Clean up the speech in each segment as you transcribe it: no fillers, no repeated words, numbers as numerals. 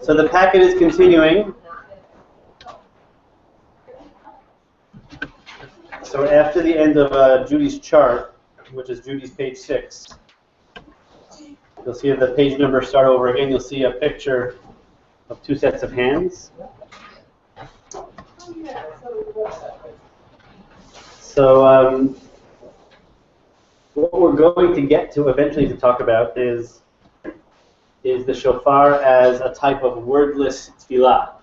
So the packet is continuing. So after the end of Judy's chart, which is Judy's page 6, you'll see the page number start over again. You'll see a picture of two sets of hands. So what we're going to get to eventually to talk about is the shofar as a type of wordless tefillah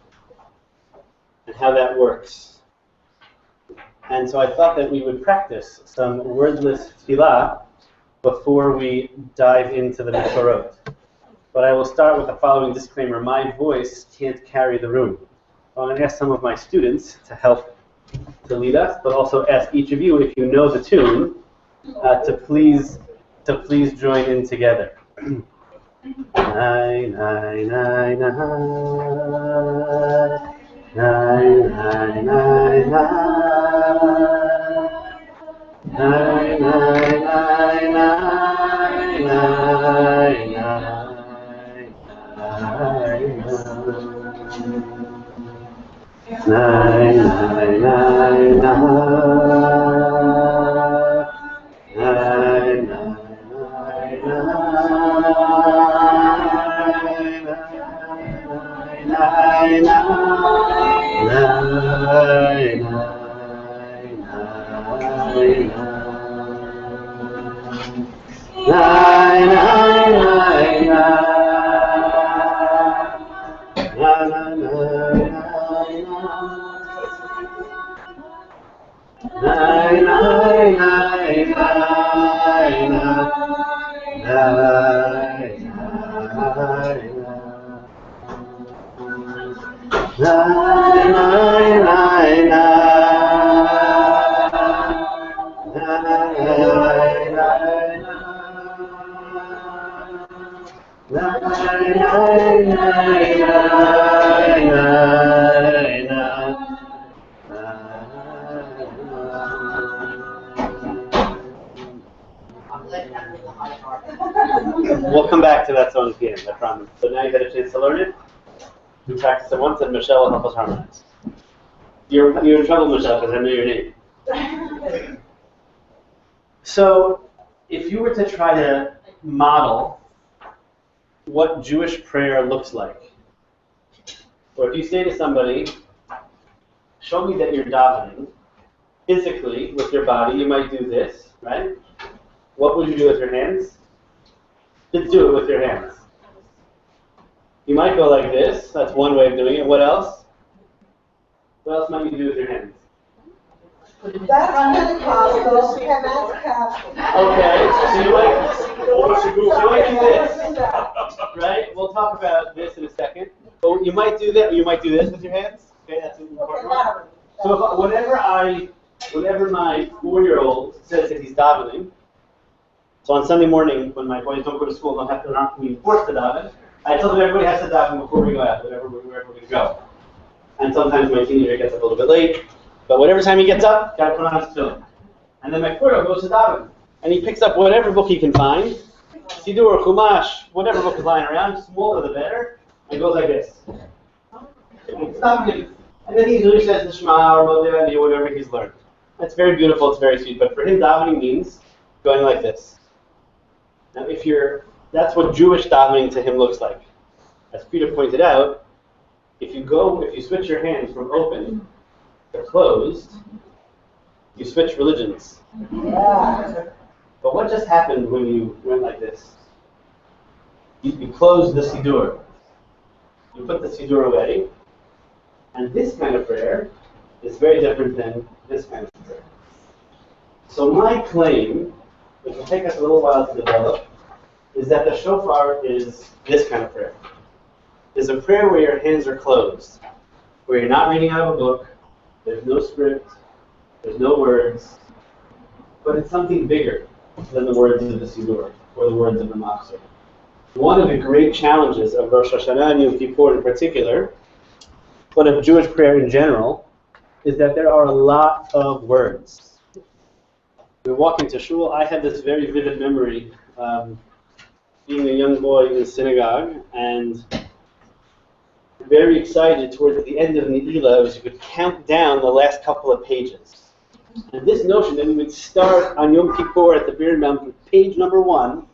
and how that works. And so I thought that we would practice some wordless tefillah before we dive into the Mitzorot. But I will start with the following disclaimer. My voice can't carry the room. So I'm going to ask some of my students to help to lead us, but also ask each of you, if you know the tune, to please join in together. Nai, nai, nai, nai, nai, nai, nai, nai, nai, nai, nai, We'll come back to that song at the end, I promise. So now you get a chance to learn it. We practice it once, and Michelle will help us harmonize. You're in trouble, Michelle, because I know your name. So, if you were to try to model what Jewish prayer looks like, or if you say to somebody, show me that you're davening, physically, with your body, you might do this, right? What would you do with your hands? Just do it with your hands. You might go like this. That's one way of doing it. What else? What else might you do with your hands? That's Pentecostal. Okay, so you might do this, right? We'll talk about this in a second. But you might do that, or you might do this with your hands. Okay, that's an important one. So whenever my 4-year-old says that he's davening, so on Sunday morning, when my boys don't go to school, they're not being forced to daven, I tell them everybody has to daven before we go out, wherever we're going to go. And sometimes my teenager gets up a little bit late, but whatever time he gets up, got to put on his tefillin. And then my 4-year-old goes to daven, and he picks up whatever book he can find, Siddur or Chumash, whatever book is lying around, smaller the better, and goes like this. And then he usually says the Shema or whatever he's learned. That's very beautiful, it's very sweet, but for him davening means going like this. Now that's what Jewish davening to him looks like. As Peter pointed out, if you switch your hands from open to closed, you switch religions. Yeah. But what just happened when you went like this? You closed the Siddur. You put the Siddur away. And this kind of prayer is very different than this kind of prayer. So my claim, which will take us a little while to develop, is that the shofar is this kind of prayer. It's a prayer where your hands are closed, where you're not reading out of a book, there's no script, there's no words, but it's something bigger than the words of the Siddur or the words of the Machzor. One of the great challenges of Rosh Hashanah and Yom Kippur in particular, but of Jewish prayer in general, is that there are a lot of words. We walk into shul. I had this very vivid memory being a young boy in synagogue, and very excited towards the end of Ne'ilah was you could count down the last couple of pages. And this notion that we would start on Yom Kippur at the Bir Mitzvah, page number 1,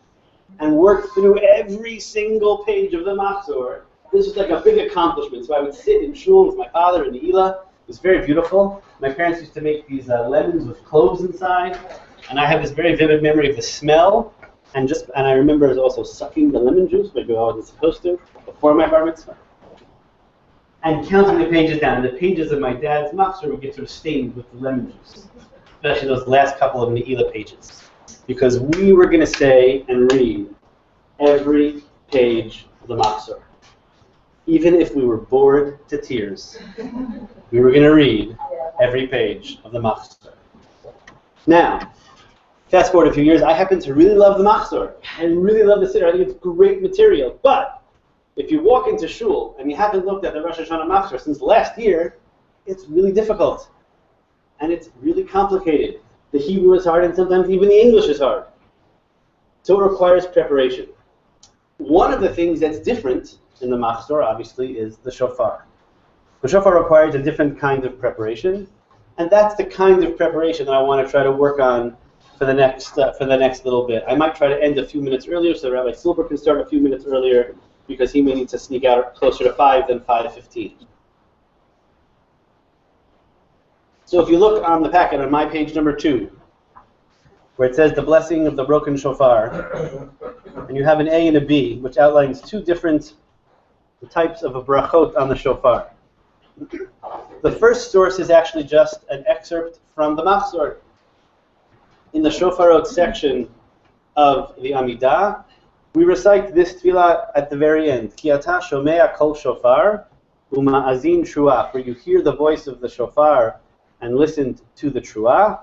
and work through every single page of the Machzor. This was like a big accomplishment. So I would sit in shul with my father in Ne'ilah. It was very beautiful. My parents used to make these lemons with cloves inside, and I have this very vivid memory of the smell. And I remember also sucking the lemon juice, maybe I wasn't supposed to, before my bar mitzvah. And counting the pages down. And the pages of my dad's machzor would get sort of stained with the lemon juice, especially those last couple of Ne'ilah pages. Because we were going to say and read every page of the machzor. Even if we were bored to tears, we were going to read every page of the machzor. Now, fast forward a few years, I happen to really love the machzor and really love the siddur. I think it's great material. But if you walk into shul and you haven't looked at the Rosh Hashanah machzor since last year, it's really difficult. And it's really complicated. The Hebrew is hard and sometimes even the English is hard. So it requires preparation. One of the things that's different in the machzor, obviously, is the shofar. The shofar requires a different kind of preparation. And that's the kind of preparation that I want to try to work on for the next little bit. I might try to end a few minutes earlier so Rabbi Silber can start a few minutes earlier because he may need to sneak out closer to 5 than 5:15. So if you look on the packet on my page number 2, where it says the blessing of the broken shofar, and you have an A and a B, which outlines 2 different types of a brachot on the shofar. The first source is actually just an excerpt from the machzor. In the shofarot section of the Amidah, we recite this tefillah at the very end. Ki ata shomea kol shofar uma'azin truah, where you hear the voice of the shofar and listen to the truah.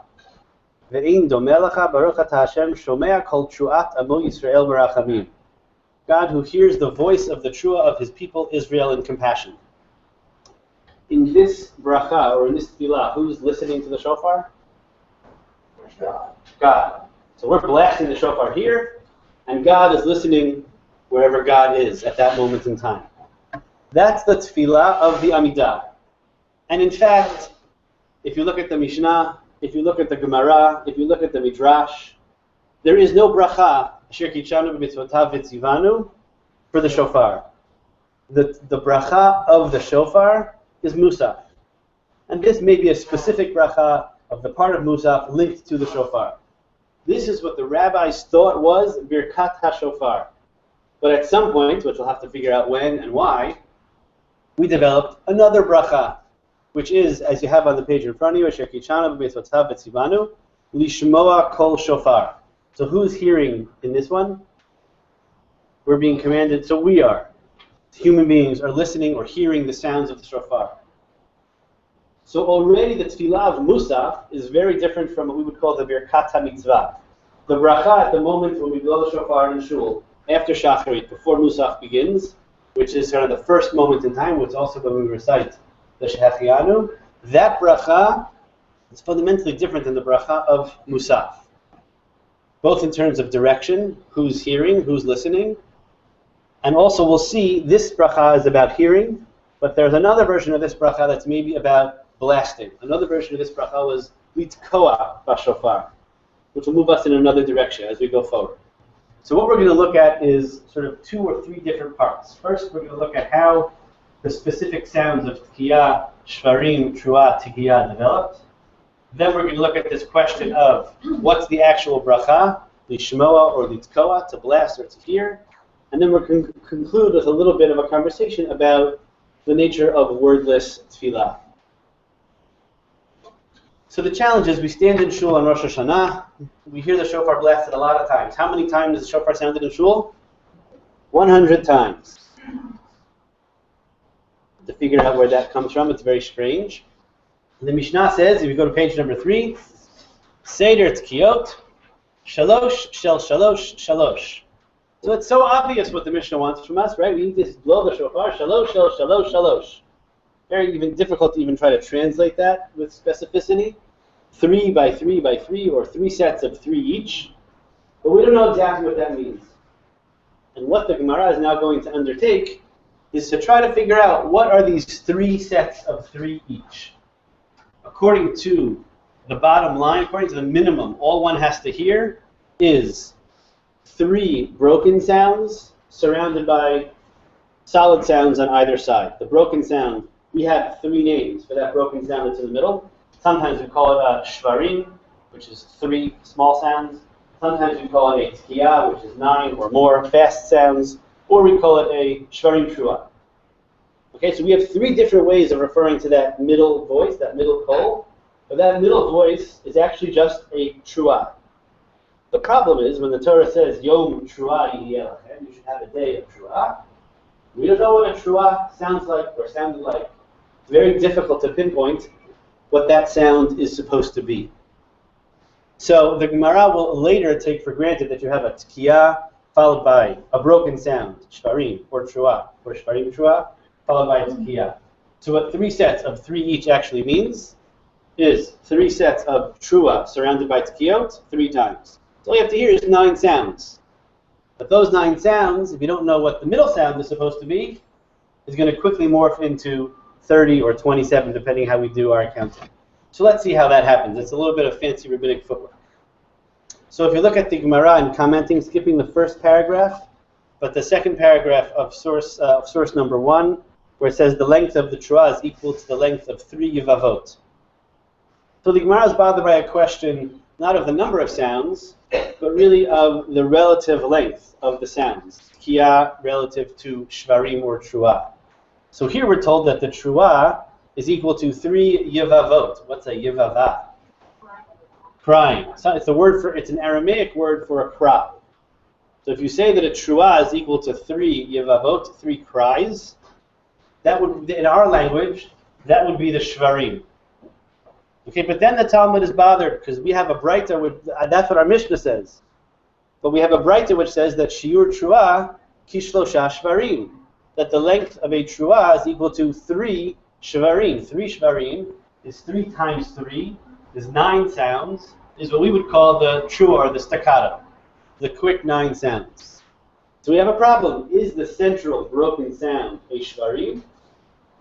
Ve'in domeh lecha baruch ata Hashem shomea kol truat amo Yisrael barachamim. God who hears the voice of the truah of his people Israel in compassion. In this bracha, or in this tefillah, who's listening to the shofar? God. So we're blasting the shofar here, and God is listening wherever God is at that moment in time. That's the tefillah of the Amidah. And in fact, if you look at the Mishnah, if you look at the Gemara, if you look at the Midrash, there is no bracha, asher kitshanu b'mitzvotav v'tzivanu, for the shofar. The bracha of the shofar is Musaf. And this may be a specific bracha of the part of Musaf linked to the shofar. This is what the rabbis thought was Birkat HaShofar. But at some point, which we'll have to figure out when and why, we developed another bracha, which is, as you have on the page in front of you, Asher kitshanu b'mitzvotav v'tzivanu, lishmoa kol shofar. So who's hearing in this one? We're being commanded, so we are. Human beings are listening or hearing the sounds of the shofar. So already the tefillah of Musaf is very different from what we would call the Birkat HaMitzvah. The bracha at the moment when we blow the shofar in shul, after Shacharit, before Musaf begins, which is sort of the first moment in time, which is also when we recite the Shehachianu, that bracha is fundamentally different than the bracha of Musaf. Both in terms of direction, who's hearing, who's listening, and also we'll see this bracha is about hearing, but there's another version of this bracha that's maybe about blasting. Another version of this bracha was litkoa b'shofar, which will move us in another direction as we go forward. So what we're going to look at is sort of 2 or 3 different parts. First, we're going to look at how the specific sounds of tkiyah, shvarim, truah, tkiyah developed. Then we're going to look at this question of what's the actual bracha, lishmoa or litkoa, to blast or to hear. And then we're going to conclude with a little bit of a conversation about the nature of wordless tefillah. So the challenge is we stand in shul on Rosh Hashanah. We hear the shofar blasted a lot of times. How many times is the shofar sounded in shul? 100 times. To figure out where that comes from, it's very strange. The Mishnah says, if you go to page number 3, Seder Tkiyot, Shalosh Shel Shalosh Shalosh. So it's so obvious what the Mishnah wants from us, right? We need to blow the shofar, Shalosh Shel Shalosh Shalosh. Very even difficult to even try to translate that with specificity. 3 by 3 by 3, or 3 sets of 3 each. But we don't know exactly what that means. And what the Gemara is now going to undertake is to try to figure out what are these three sets of three each. According to the bottom line, according to the minimum, all one has to hear is three broken sounds surrounded by solid sounds on either side. The broken sound, we have three names for that broken sound that's in the middle. Sometimes we call it shvarim, which is three small sounds. Sometimes we call it a tkiya, which is 9 or more fast sounds. Or we call it a shvarim trua. Okay, so we have three different ways of referring to that middle voice, that middle kol. But that middle voice is actually just a trua. The problem is when the Torah says Yom Trua Yiyelachem, you should have a day of Trua. We don't know what a Trua sounds like or sounded like. It's very difficult to pinpoint what that sound is supposed to be. So the Gemara will later take for granted that you have a Tkiya followed by a broken sound, Shvarim or Trua, or Shvarim Trua, followed by a Tkiya. So what three sets of three each actually means is three sets of Trua surrounded by Tkiyot 3 times. So all you have to hear is 9 sounds. But those 9 sounds, if you don't know what the middle sound is supposed to be, is going to quickly morph into 30 or 27, depending how we do our counting. So let's see how that happens. It's a little bit of fancy rabbinic footwork. So if you look at the Gemara and commenting, skipping the first paragraph, but the second paragraph of source number 1, where it says the length of the Trua is equal to the length of 3 Yevavot. So the Gemara is bothered by a question not of the number of sounds, but really of the relative length of the sounds. Tkiya relative to Shvarim or Trua. So here we're told that the Trua is equal to 3 Yevavot. What's a Yevavah? Crying. So it's an Aramaic word for a cry. So if you say that a Trua is equal to 3 Yevavot, 3 cries, that would, in our language, that would be the Shvarim. Okay, but then the Talmud is bothered because we have a Braita, that's what our Mishnah says. But we have a Braita which says that Shiur Trua Kishlosha Shvarim, that the length of a Trua is equal to 3 Shvarim. 3 Shvarim is 3 times 3, is 9 sounds, is what we would call the Trua, or the staccato, the quick 9 sounds. So we have a problem. Is the central broken sound a Shvarim,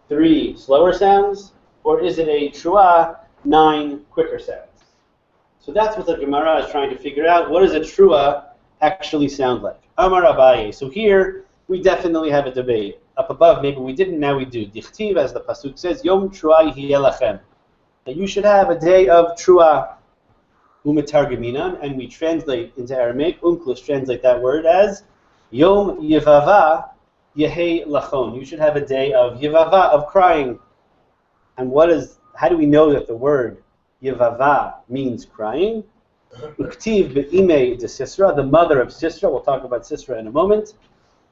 3 slower sounds, or is it a Trua, 9 quicker sounds? So that's what the Gemara is trying to figure out. What does a Trua actually sound like? Amar Rabbi. So here we definitely have a debate. Up above, maybe we didn't, now we do. Dichtiv, as the pasuk says, Yom Trua Yiyelachem. That you should have a day of Trua. Umetargaminan, and we translate into Aramaic. Unclus translate that word as Yom Yevava Yehei Lachon. You should have a day of Yevava, of crying. And how do we know that the word Yevava means crying? Uktiv be'imei de Sisra, the mother of Sisra. We'll talk about Sisra in a moment.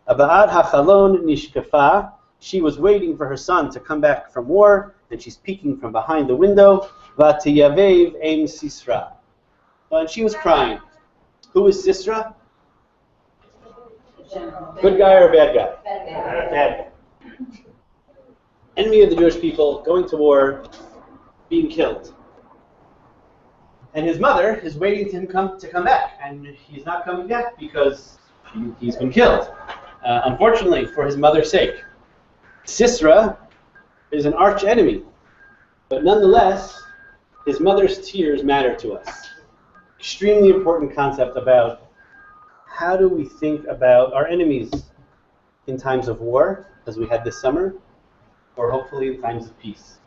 Aba'ad hachalon nishkafa. She was waiting for her son to come back from war, and she's peeking from behind the window. Vatiyavev aim Sisra. And she was crying. Who is Sisra? Good guy or bad guy? Bad guy. Enemy of the Jewish people, going to war, being killed. And his mother is waiting to him to come back, and he's not coming back because he's been killed. Unfortunately, for his mother's sake. Sisra is an arch enemy, but nonetheless, his mother's tears matter to us. Extremely important concept about how do we think about our enemies in times of war, as we had this summer, or hopefully in times of peace.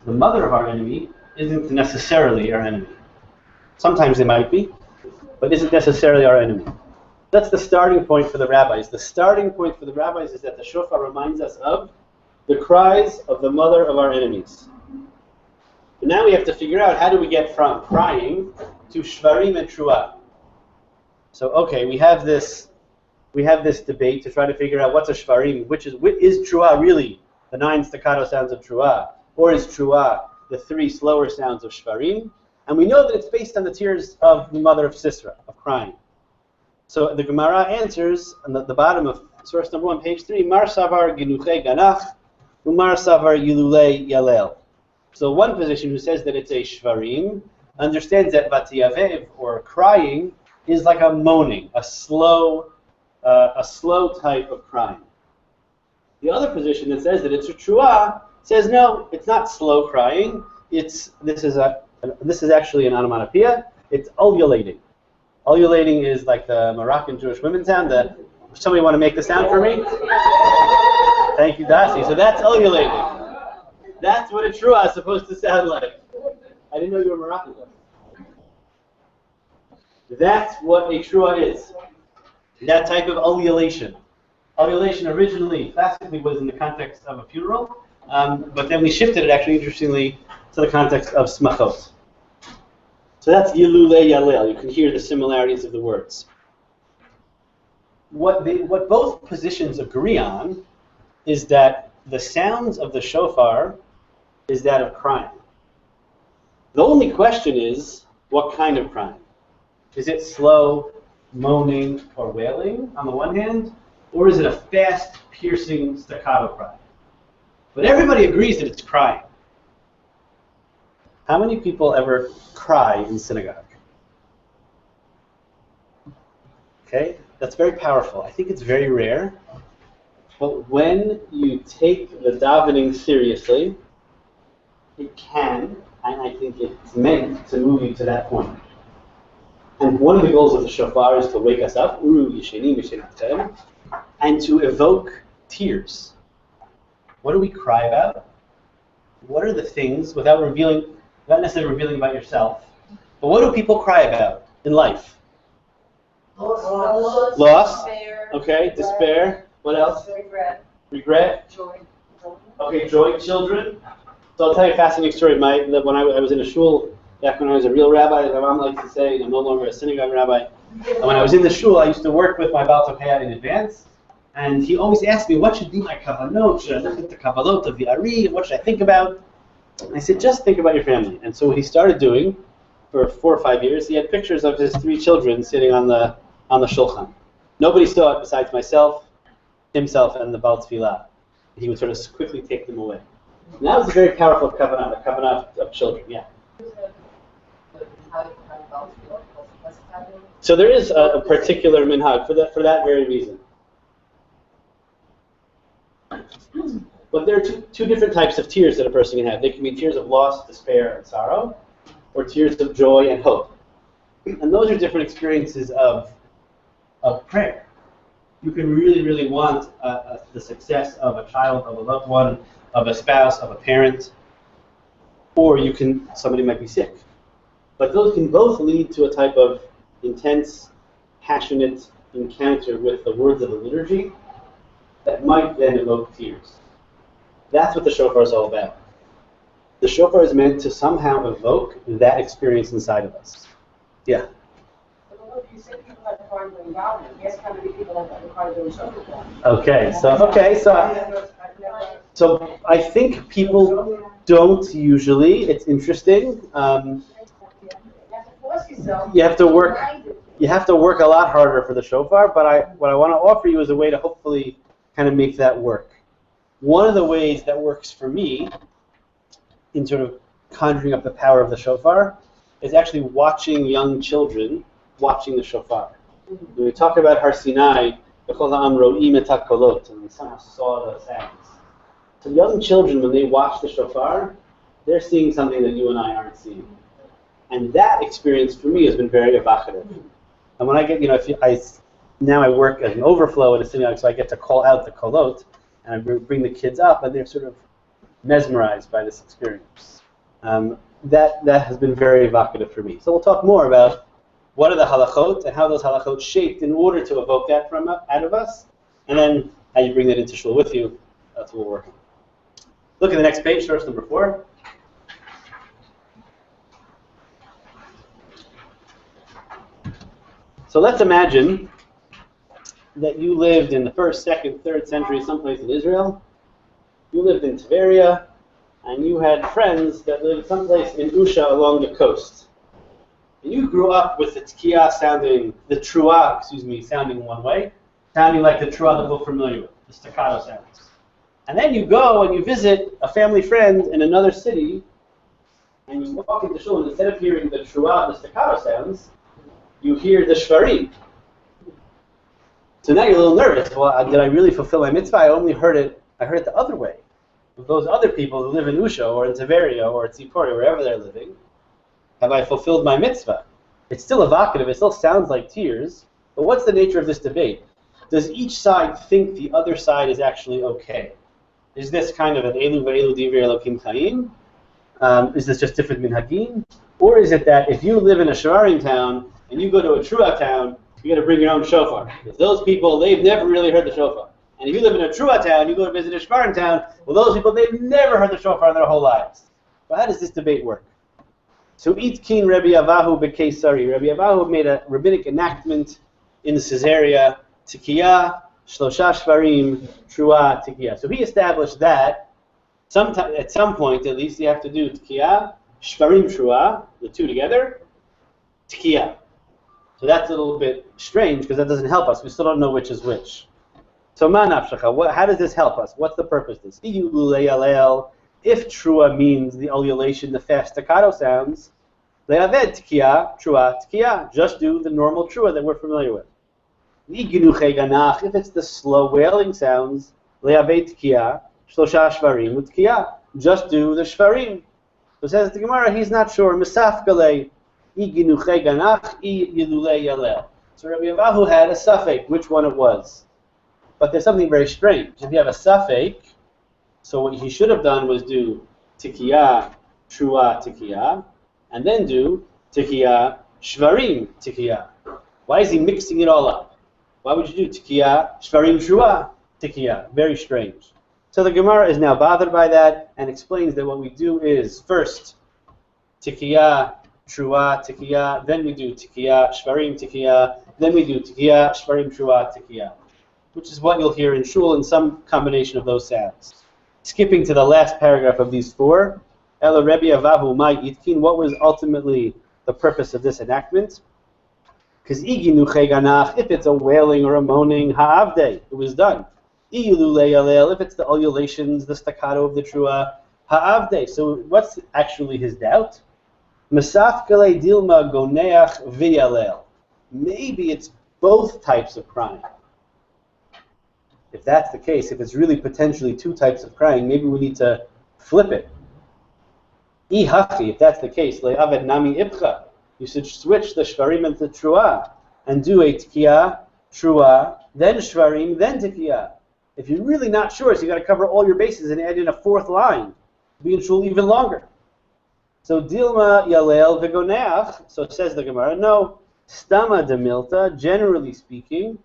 The mother of our enemy isn't necessarily our enemy. Sometimes they might be, but isn't necessarily our enemy. That's the starting point for the rabbis. The starting point for the rabbis is that the shofar reminds us of the cries of the mother of our enemies. But now we have to figure out how do we get from crying to shvarim and trua. So okay, we have this debate to try to figure out what's a shvarim, is trua really the 9 staccato sounds of trua, or is trua the 3 slower sounds of shvarim? And we know that it's based on the tears of the mother of Sisra, of crying. So the Gemara answers on the bottom of source number 1, page 3, Mar Savar Ginuche Ganach, Umar Savar Yilulei Yalel. So one position who says that it's a shvarim understands that vatiyavev, or crying, is like a moaning, a slow type of crying. The other position that says that it's a truah says no, it's not slow crying. This is actually an onomatopoeia. It's ululating. Ululating is like the Moroccan Jewish women sound. Somebody want to make the sound for me? Thank you, Dasi. So that's ululating. That's what a truah is supposed to sound like. I didn't know you were Moroccan. That's what a truah is. That type of ululation. Ululation originally, classically, was in the context of a funeral, but then we shifted it, actually, interestingly, to the context of smachot. So that's Yilulei Yalel. You can hear the similarities of the words. What both positions agree on is that the sounds of the shofar is that of crying. The only question is, what kind of crying? Is it slow, moaning, or wailing on the one hand, or is it a fast, piercing, staccato cry? But everybody agrees that it's crying. How many people ever cry in synagogue? Okay, that's very powerful. I think it's very rare. But when you take the davening seriously, it can, and I think it's meant to move you to that point. And one of the goals of the shofar is to wake us up, uru yishenim yishenatchem, and to evoke tears. What do we cry about? What are the things, without revealing, not necessarily revealing about yourself, but what do people cry about in life? Loss. Despair. Okay, despair. What else? Regret. Joy. Okay, joy. Children. So I'll tell you a fascinating story. When I was in a shul, back when I was a real rabbi, my mom likes to say, I'm no longer a synagogue rabbi. And when I was in the shul, I used to work with my Baal Tokaya in advance. And he always asked me, what should be my kavanot? Should I look at the kavalot of the Ari? What should I think about? And I said, just think about your family. And so what he started doing, for 4 or 5 years, he had pictures of his 3 children sitting on the shulchan. Nobody saw it besides myself, himself, and the Baal Tfilah. He would sort of quickly take them away. And that was a very powerful kavanah, the kavanah of children, yeah. So there is a particular minhag for that very reason. But there are two different types of tears that a person can have. They can be tears of loss, despair, and sorrow, or tears of joy and hope. And those are different experiences of prayer. You can really, really want the success of a child, of a loved one, of a spouse, of a parent, or somebody might be sick. But those can both lead to a type of intense, passionate encounter with the words of the liturgy that might then evoke tears. That's what the shofar is all about. The shofar is meant to somehow evoke that experience inside of us. Yeah? You said people have the card during davening. Guess how many people have the card during shofar? Okay, so I think people don't usually. It's interesting. You have to work a lot harder for the shofar, but what I want to offer you is a way to hopefully kind of make that work. One of the ways that works for me in sort of conjuring up the power of the shofar is actually watching young children watching the shofar. When we talk about Har Sinai, Ro'im et hakolot, and we somehow saw the sounds. So young children, when they watch the shofar, they're seeing something that you and I aren't seeing. And that experience for me has been very evocative. And when I get, now I work as an overflow at a synagogue, so I get to call out the kolot, and I bring the kids up, and they're sort of mesmerized by this experience. That has been very evocative for me. So we'll talk more about what are the halachot and how those halachot shaped in order to evoke that out of us, and then how you bring that into shul with you. That's what we're working on. Look at the next page, source number 4. So let's imagine that you lived in the 1st, 2nd, 3rd century, someplace in Israel. You lived in Tveria, and you had friends that lived someplace in Usha along the coast. And you grew up with the tkiah sounding one way, sounding like the truah that we're familiar with, the staccato sounds. And then you go and you visit a family friend in another city, and you walk into shul, and instead of hearing the truah, the staccato sounds, you hear the shvarim. So now you're a little nervous. Well, did I really fulfill my mitzvah? I only heard it I heard it the other way. With those other people who live in Usha or in Tiberia or Tzipori, wherever they're living, have I fulfilled my mitzvah? It's still evocative, it still sounds like tears, but what's the nature of this debate? Does each side think the other side is actually okay? Is this kind of an Elu ve'elu divir Elokim Chaim? Is this just different minhagim? Or is it that if you live in a Shvarim town and you go to a Trua town, you got to bring your own shofar? Because those people, they've never really heard the shofar. And if you live in a Trua town, you go to visit a Shvarim town, well, those people, they've never heard the shofar in their whole lives. But how does this debate work? So Itkin Rabbi Avahu B'Keisari. Rabbi Avahu made a rabbinic enactment in Caesarea, Tikiyah, Shlosha Shvarim, Trua, Tikiyah. So he established that at some point, at least, you have to do Tikiyah, Shvarim, Trua, the two together, Tikiyah. So that's a little bit strange because that doesn't help us. We still don't know which is which. So ma nafshecha, how does this help us? What's the purpose of this? If Trua means the ululation, the fast staccato sounds, le'aved Tikiyah, Trua, Tikiyah. Just do the normal Trua that we're familiar with. If it's the slow wailing sounds, le'aved Tikiyah, Shlosha Shvarim, Tikiyah. Just do the Shvarim. So says the Gemara, he's not sure. Misafgalei, iginuchei ganach, yilulei yalel. So Rabbi Avahu had a suffix, which one it was. But there's something very strange. If you have a suffix, so what he should have done was do Tikiyah, Trua, Tikiyah, and then do Tikiyah, Shvarim, Tikiyah. Why is he mixing it all up? Why would you do Tikiyah, Shvarim, Trua, Tikiyah? Very strange. So the Gemara is now bothered by that and explains that what we do is first Tikiyah, Trua, Tikiyah, then we do Tikiyah, Shvarim, Tikiyah, then we do Tikiyah, Shvarim, Trua, Tikiyah, which is what you'll hear in Shul in some combination of those sounds. Skipping to the last paragraph of these four, Ela Rebbe Avahu Mai Itkin, what was ultimately the purpose of this enactment? Because if it's a wailing or a moaning, ha'avde, it was done. If it's the ululations, the staccato of the Trua, ha'avde. So what's actually his doubt? Mesafkele dilma goneach v'yalel. Maybe it's both types of crying. If that's the case, if it's really potentially two types of crying, maybe we need to flip it. If that's the case, le'aved nami ibcha. You should switch the shvarim into trua and do a tikiyah, trua, then shvarim, then tikiyah. If you're really not sure, so you got to cover all your bases and add in a fourth line. Be in shul even longer. So dilma yalel v'goneach. So it says the Gemara. No, stama de milta. Generally speaking,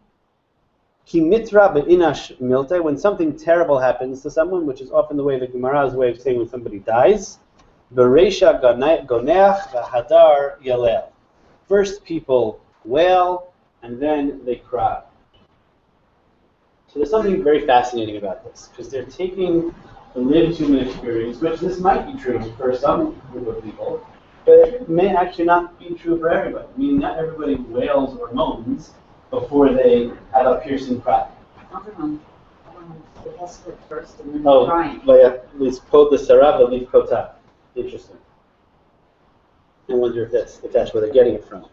ki mitra be'inash milta. When something terrible happens to someone, which is often the way the Gemara's way of saying when somebody dies. Bereisha goneach v'hadar yalel. First people wail and then they cry. So there's something very fascinating about this, because they're taking the lived human experience, which this might be true for some group of people, but it may actually not be true for everybody. I mean, not everybody wails or moans before they have a piercing cry. Everyone has to first and then crying. Let's quote the Sarava Leaf Kota. Interesting. I wonder if that's where they're getting it from.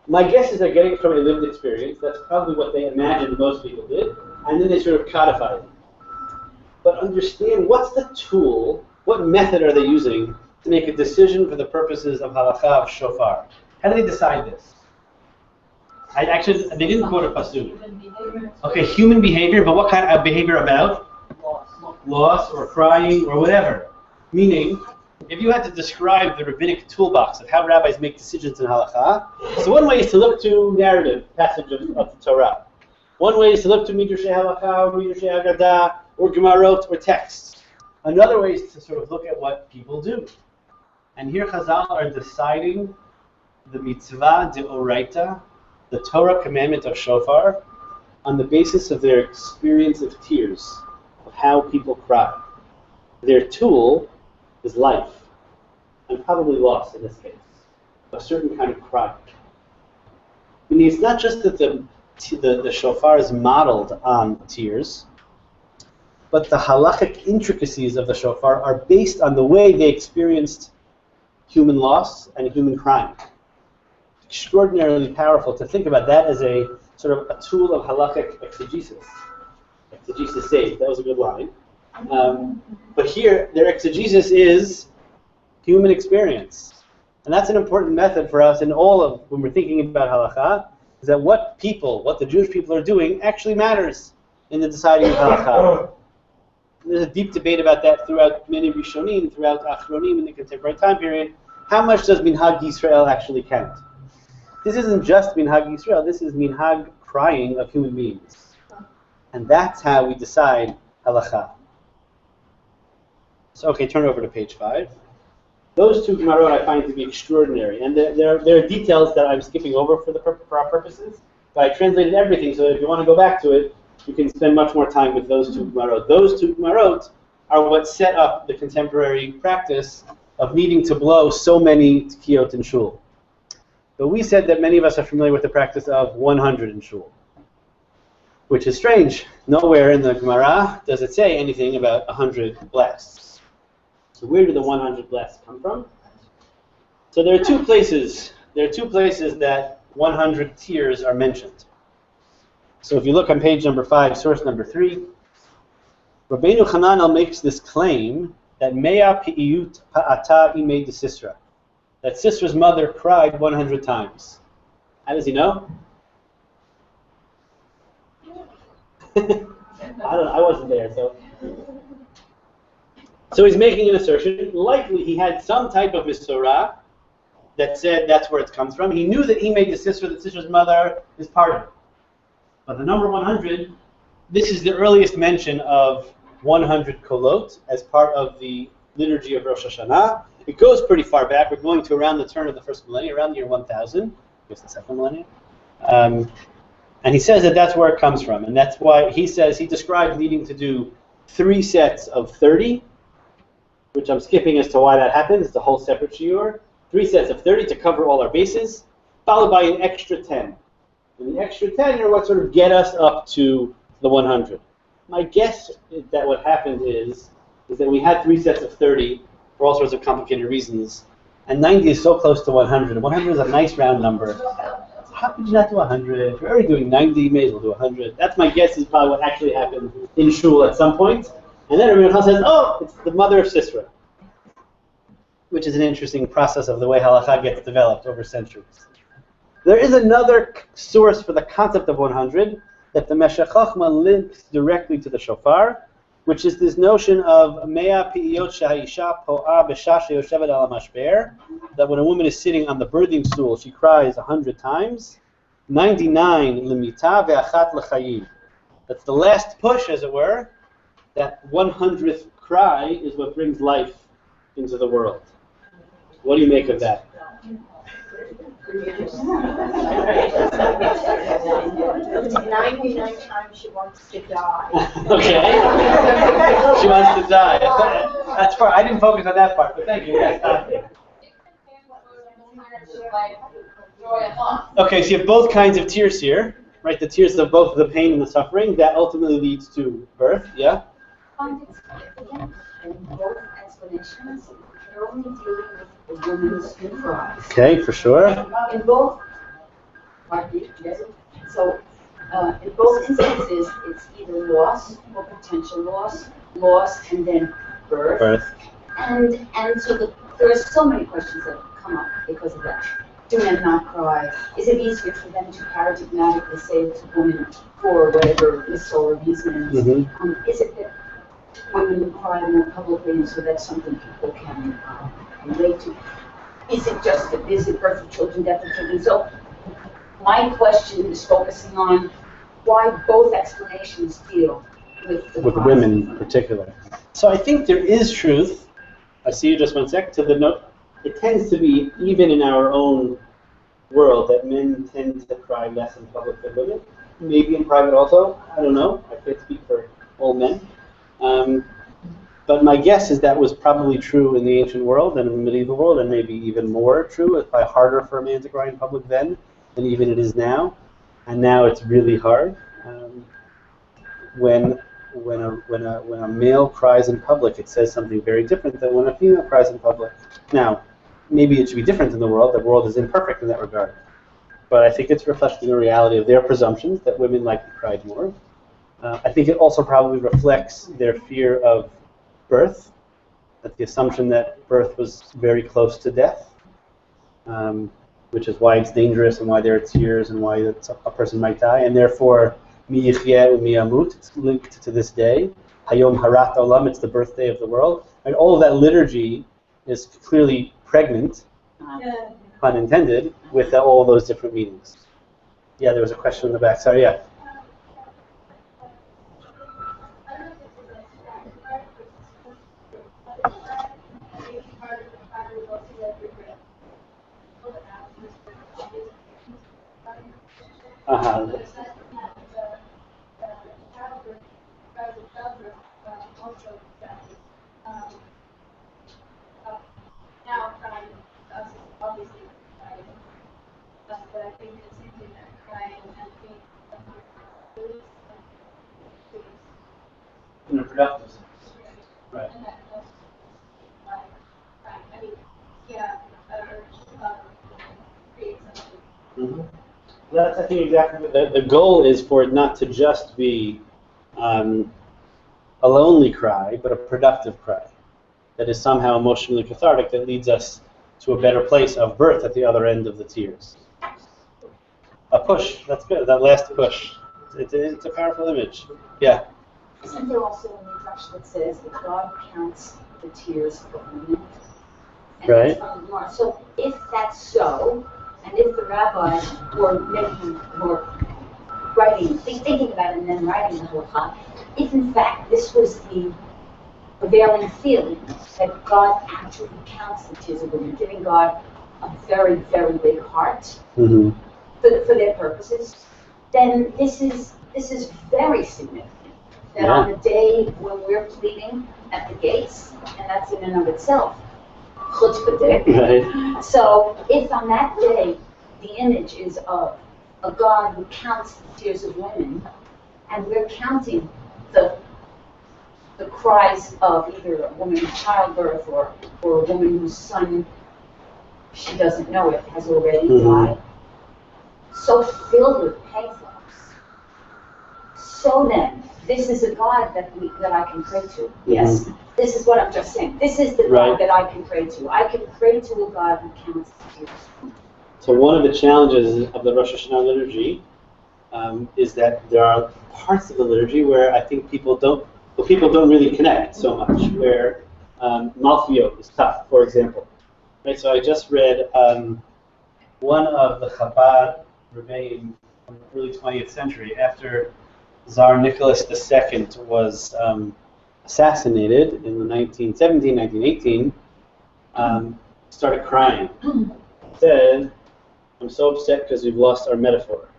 My guess is they're getting it from a lived experience. That's probably what they imagined most people did, and then they sort of codified it. But understand, what's the tool, what method are they using to make a decision for the purposes of halakha of shofar? How do they decide this? They didn't quote a pasuk. Okay, human behavior, but what kind of behavior about? Loss or crying or whatever. Meaning, if you had to describe the rabbinic toolbox of how rabbis make decisions in halakha, so one way is to look to narrative, passage of the Torah. One way is to look to midrashei halakha, or midrashei agadah, or gemarot, or texts. Another way is to sort of look at what people do. And here Chazal are deciding the mitzvah deoraita, the Torah commandment of shofar, on the basis of their experience of tears, of how people cry. Their tool is life, and probably loss in this case, a certain kind of cry. I mean, it's not just that the shofar is modeled on tears, but the halachic intricacies of the shofar are based on the way they experienced human loss and human crime. Extraordinarily powerful to think about that as a sort of a tool of halachic exegesis. Exegesis saved, that was a good line. But here, their exegesis is human experience. And that's an important method for us in all of, when we're thinking about halakha, is that what the Jewish people are doing actually matters in the deciding of halakha. There's a deep debate about that throughout many Rishonim, throughout Achronim in the contemporary time period. How much does Minhag Yisrael actually count? This isn't just Minhag Yisrael, this is Minhag crying of human beings. And that's how we decide halakha. So, okay, turn over to page 5. Those two Gemarot I find to be extraordinary, and there are details that I'm skipping over for our purposes, but I translated everything so that if you want to go back to it, you can spend much more time with those two Gemarot. Those two Gemarot are what set up the contemporary practice of needing to blow so many Tekiyot in Shul. But we said that many of us are familiar with the practice of 100 in Shul, which is strange. Nowhere in the Gemara does it say anything about 100 blasts. So where do the 100 blasts come from? So there are two places that 100 tears are mentioned. So if you look on page number 5, source number 3, Rabbeinu Hananel makes this claim that Mea Pi'iyut Pa'ata Imei de Sisra, that Sisra's mother cried 100 times. How does he know? I wasn't there, so. So he's making an assertion. Likely he had some type of Misorah that said that's where it comes from. He knew that he made the Sisra, that Sisra's mother is pardoned. But the number 100, this is the earliest mention of 100 kolot as part of the liturgy of Rosh Hashanah. It goes pretty far back. We're going to around the turn of the first millennium, around the year 1000. I guess the second millennium. And he says that that's where it comes from. And that's why he says, he describes needing to do 3 sets of 30, which I'm skipping as to why that happens. It's a whole separate shiur. 3 sets of 30 to cover all our bases, followed by an extra 10. And the extra 10 are what sort of get us up to the 100. My guess is that what happened is that we had 3 sets of 30 for all sorts of complicated reasons, and 90 is so close to 100. 100 is a nice round number. So how could you not do 100? If you're already doing 90, you may as well do 100. That's my guess is probably what actually happened in Shul at some point. And then everyone else says, oh, it's the mother of Sisra, which is an interesting process of the way halakha gets developed over centuries. There is another source for the concept of 100 that the Meshech Chochmah links directly to the Shofar, which is this notion of Mea Pi'iyot Shaha'isha Po'a B'Shah Sheyoshevet Al HaMashber, that when a woman is sitting on the birthing stool, she cries 100 times, 99 L'mita Ve'achat L'chayim. That's the last push, as it were. That 100th cry is what brings life into the world. What do you make of that? 99 times she wants to die. Okay. She wants to die. That's part. I didn't focus on that part, but thank you. Yes, okay, so you have both kinds of tears here, right? The tears of both the pain and the suffering. That ultimately leads to birth, yeah? Again, in both explanations, you're only dealing with the woman's cry. Okay, for sure. In both, so in both instances, it's either loss or potential loss, and then birth. And so there are so many questions that come up because of that. Do men not cry? Is it easier for them to paradigmatically say to women for whatever Misorah reasons? Is it that women cry more publicly, and so that's something people can relate to? Is it birth of children, death of children? So my question is focusing on why both explanations deal with women in particular. So I think there is truth. I see you just 1 sec to the note. It tends to be, even in our own world, that men tend to cry less in public than women. Maybe in private also. I don't know. I can't speak for all men. But my guess is that was probably true in the ancient world and in the medieval world, and maybe even more true. It's probably harder for a man to cry in public then than even it is now. And now it's really hard. When a male cries in public, it says something very different than when a female cries in public. Now, maybe it should be different in the world. The world is imperfect in that regard. But I think it's reflecting the reality of their presumptions that women likely cried more. I think it also probably reflects their fear of birth, that the assumption that birth was very close to death, which is why it's dangerous and why there are tears and why a person might die, and therefore mi yichyeh u'mi yamut, it's linked to this day. Hayom harat olam, it's the birthday of the world, and all of that liturgy is clearly pregnant, pun intended, with all those different meanings. Yeah, there was a question in the back. Sorry, yeah. Now, crying, obviously, crying, but I think it's something that crying and being In a productive sense. Right. and that's like crying. I mean, yeah, create something. Mm-hmm. That's, I think, exactly the goal is for it not to just be a lonely cry, but a productive cry that is somehow emotionally cathartic, that leads us to a better place of birth at the other end of the tears. A push, that's good, that last push. It's a powerful image. Yeah? Isn't there also a midrash that says that God counts the tears of women? Right. So if that's so, and if the rabbis were writing, thinking about it and then writing the halacha, if in fact this was the prevailing feeling that God actually counts the tears of women, giving God a very, very big heart Mm-hmm. for their purposes, then this is very significant. That on the day when we're pleading at the gates, and that's in and of itself chutzpah. Right. So if on that day the image is of a God who counts the tears of women, and we're counting the cries of either a woman in childbirth or a woman whose son, she doesn't know it, has already died, so filled with pathos. So then, this is a God that I can pray to. Yes, this is what I'm just saying. This is the God that I can pray to. I can pray to a God who counts the tears. So one of the challenges of the Rosh Hashanah liturgy is that there are parts of the liturgy where I think people don't really connect so much, where Malchiyot is tough, for example. Right, so I just read one of the Chabad Rebbeim from the early 20th century, after Tsar Nicholas II was assassinated in the 1918, started crying. Said, "I'm so upset because we've lost our metaphor."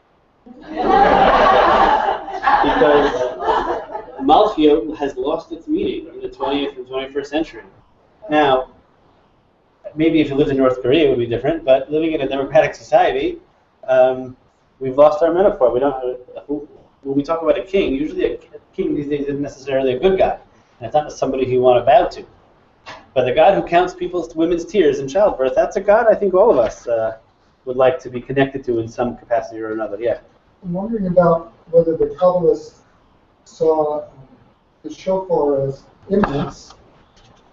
Because Malchiyot has lost its meaning in the 20th and 21st century. Now, maybe if you lived in North Korea, it would be different, but living in a democratic society, we've lost our metaphor. We don't. When we talk about a king, usually a king these days isn't necessarily a good guy, and it's not somebody who you want to bow to. But the God who counts women's tears in childbirth, that's a God I think all of us would like to be connected to in some capacity or another. Yeah. I'm wondering about whether the Kabbalists saw the shofar as images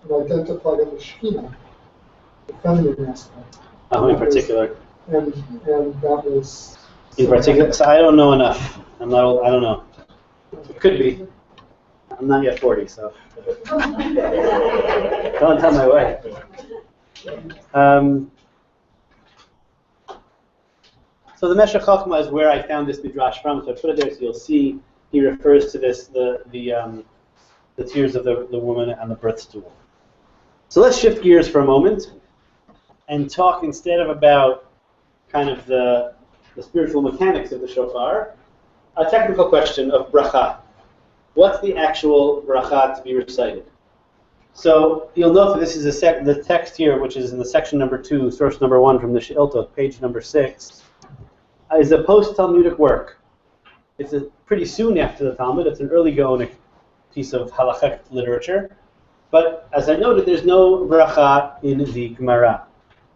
and identified it with Shekhinah, the feminine aspect. In particular. And that was... In particular, so I don't know enough. I'm not old, I don't know. It could be. I'm not yet 40, so. Don't tell my wife. So the Meshech Chochmah is where I found this midrash from. So I put it there so you'll see he refers to this the tears of the woman on the birth stool. So let's shift gears for a moment and talk instead of about kind of the spiritual mechanics of the shofar, a technical question of bracha. What's the actual bracha to be recited? So you'll note that this is the text here, which is in the section number 2, source number 1 from the She'iltot, page number 6, is a post-Talmudic work. It's pretty soon after the Talmud. It's an early Gaonic piece of halachic literature. But as I noted, there's no bracha in the Gemara.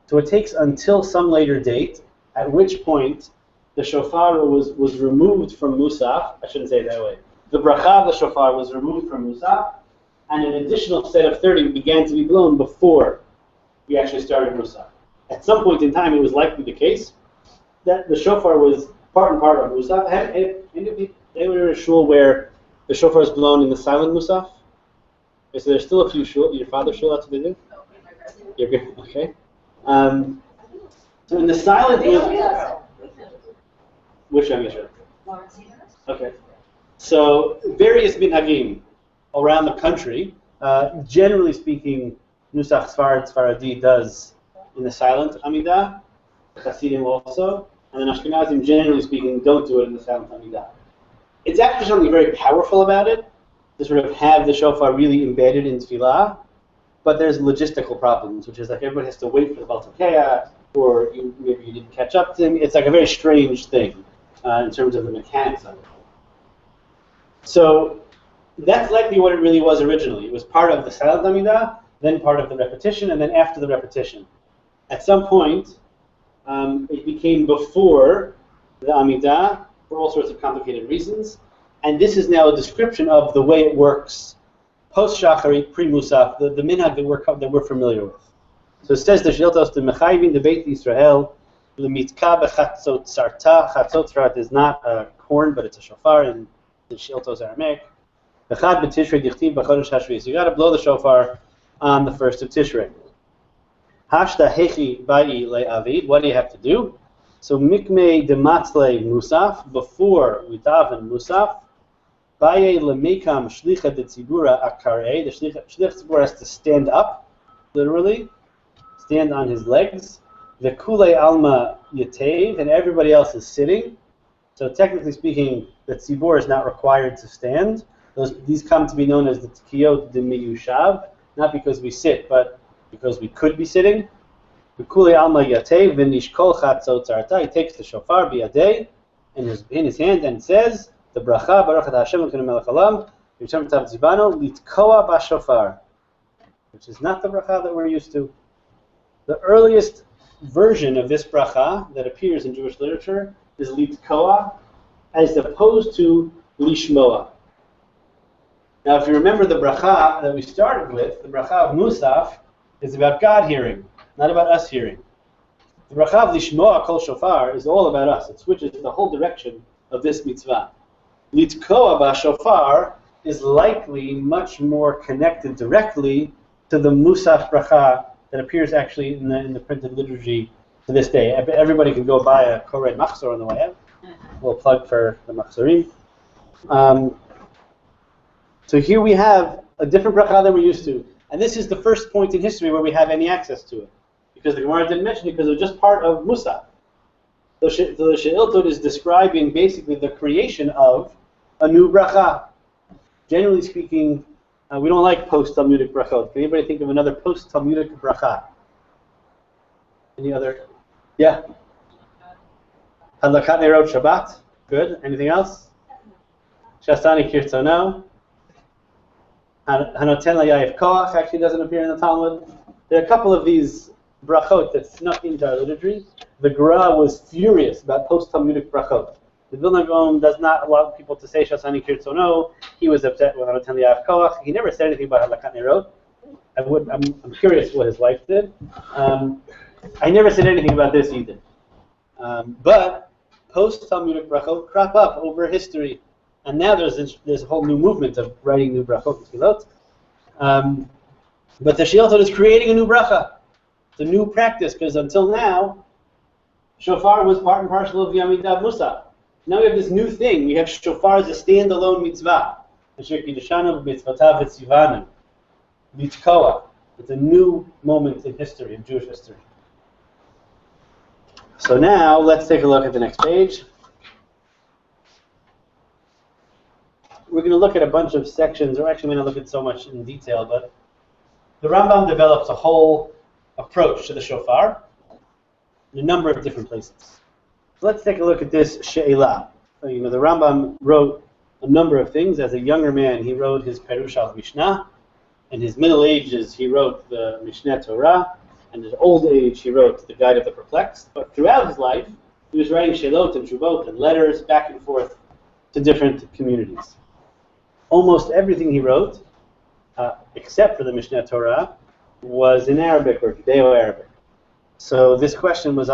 So it takes until some later date, at which point the shofar was removed from Musaf. I shouldn't say it that way. the bracha of the shofar was removed from Musaf, and an additional set of 30 began to be blown before we actually started Musaf. At some point in time, it was likely the case that the shofar was part and part of Musaf. They were in a shul where the shofar is blown in the silent Musaf. Okay, so there's still a few shul. Your father's shul, that's what they do? You're good? Okay. So in the silent Musaf, which I'm sure. Okay. So various minhagim around the country. Generally speaking, Nusach Sfaradi does in the silent Amidah. Hasidim also, and then Ashkenazim, generally speaking, don't do it in the silent Amidah. It's actually something very powerful about it to sort of have the shofar really embedded in tefillah, but there's logistical problems, which is like everybody has to wait for the Baltakeya, or maybe you didn't catch up to him. It's like a very strange thing in terms of the mechanics of it. So that's likely what it really was originally. It was part of the silent Amidah, then part of the repetition, and then after the repetition. At some point, it became before the Amidah for all sorts of complicated reasons, and this is now a description of the way it works post-Shacharit, pre-Musaf, the minhag that we're familiar with. So it says the Shiltos, the Mechayvin, the Beit Yisrael, the Mitka bechatzot sarta. Chatzot sarat is not a horn, but it's a shofar in the Shiltos Aramaic. Bechad b'Tishrei dichtiv b'chodesh hashvi. So you got to blow the shofar on the 1st of Tishrei. Hashta hechi ba'i le'avid. What do you have to do? So mikmei dematzle musaf, before we daven musaf, ba'i lemekam shlicha detzibura akarei. The shlicha tzibur has to stand up, literally, stand on his legs. The kulei alma yatev, and everybody else is sitting. So technically speaking, the tzibur is not required to stand. These come to be known as the tkiyot de miyushav, not because we sit, but because we could be sitting. He takes the shofar biyadei in his hand and says the bracha baruch atah Hashem Elokeinu melech haolam v'yishem tav tzibano litkoa b'shofar, which is not the bracha that we're used to. The earliest version of this bracha that appears in Jewish literature is litkoa, as opposed to lishmoa. Now, if you remember the bracha that we started with, the bracha of Musaf is about God hearing, not about us hearing. The bracha of Lishmoa Kol Shofar is all about us. It switches the whole direction of this mitzvah. Litkoa b'shofar is likely much more connected directly to the Musaf bracha that appears actually in the printed liturgy to this day. Everybody can go buy a Kored Machzor on the way out. A little plug for the Machzorim. So here we have a different bracha than we're used to. And this is the first point in history where we have any access to it. Because the Gemara didn't mention it because it was just part of Musaf. So the She'iltot is describing basically the creation of a new bracha. Generally speaking, we don't like post-Talmudic brachot. Can anybody think of another post-Talmudic bracha? Any other? Yeah? Hadlakat Nerot Shabbat. Good. Anything else? Shastani Kirtzono. Hanoten Layayev Koach actually doesn't appear in the Talmud. There are a couple of these brachot that snuck into our liturgy. The Gra was furious about post-Talmudic brachot. The Vilna Gaon does not allow people to say Shastani Kirtzono. He was upset with Hanoten Layayev Koach. He never said anything about Hadlakat Nerot. I'm curious what his wife did. I never said anything about this either. But post-Talmudic brachot crop up over history. And now there's a whole new movement of writing new brachot and tefillot. But the She'iltot is creating a new bracha. It's a new practice, because until now, shofar was part and parcel of the Amidah Musaf. Now we have this new thing. We have shofar as a standalone mitzvah. It's a new moment in history, in Jewish history. So now, let's take a look at the next page. We're going to look at a bunch of sections, or actually we're going to look at so much in detail, but the Rambam develops a whole approach to the shofar in a number of different places. So let's take a look at this she'elah. So, the Rambam wrote a number of things. As a younger man, he wrote his Perush al Mishnah. In his middle ages, he wrote the Mishneh Torah. In his old age, he wrote the Guide of the Perplexed. But throughout his life, he was writing she'elot and shuvot and letters back and forth to different communities. almost everything he wrote, except for the Mishneh Torah, was in Arabic or Judeo-Arabic. So this question was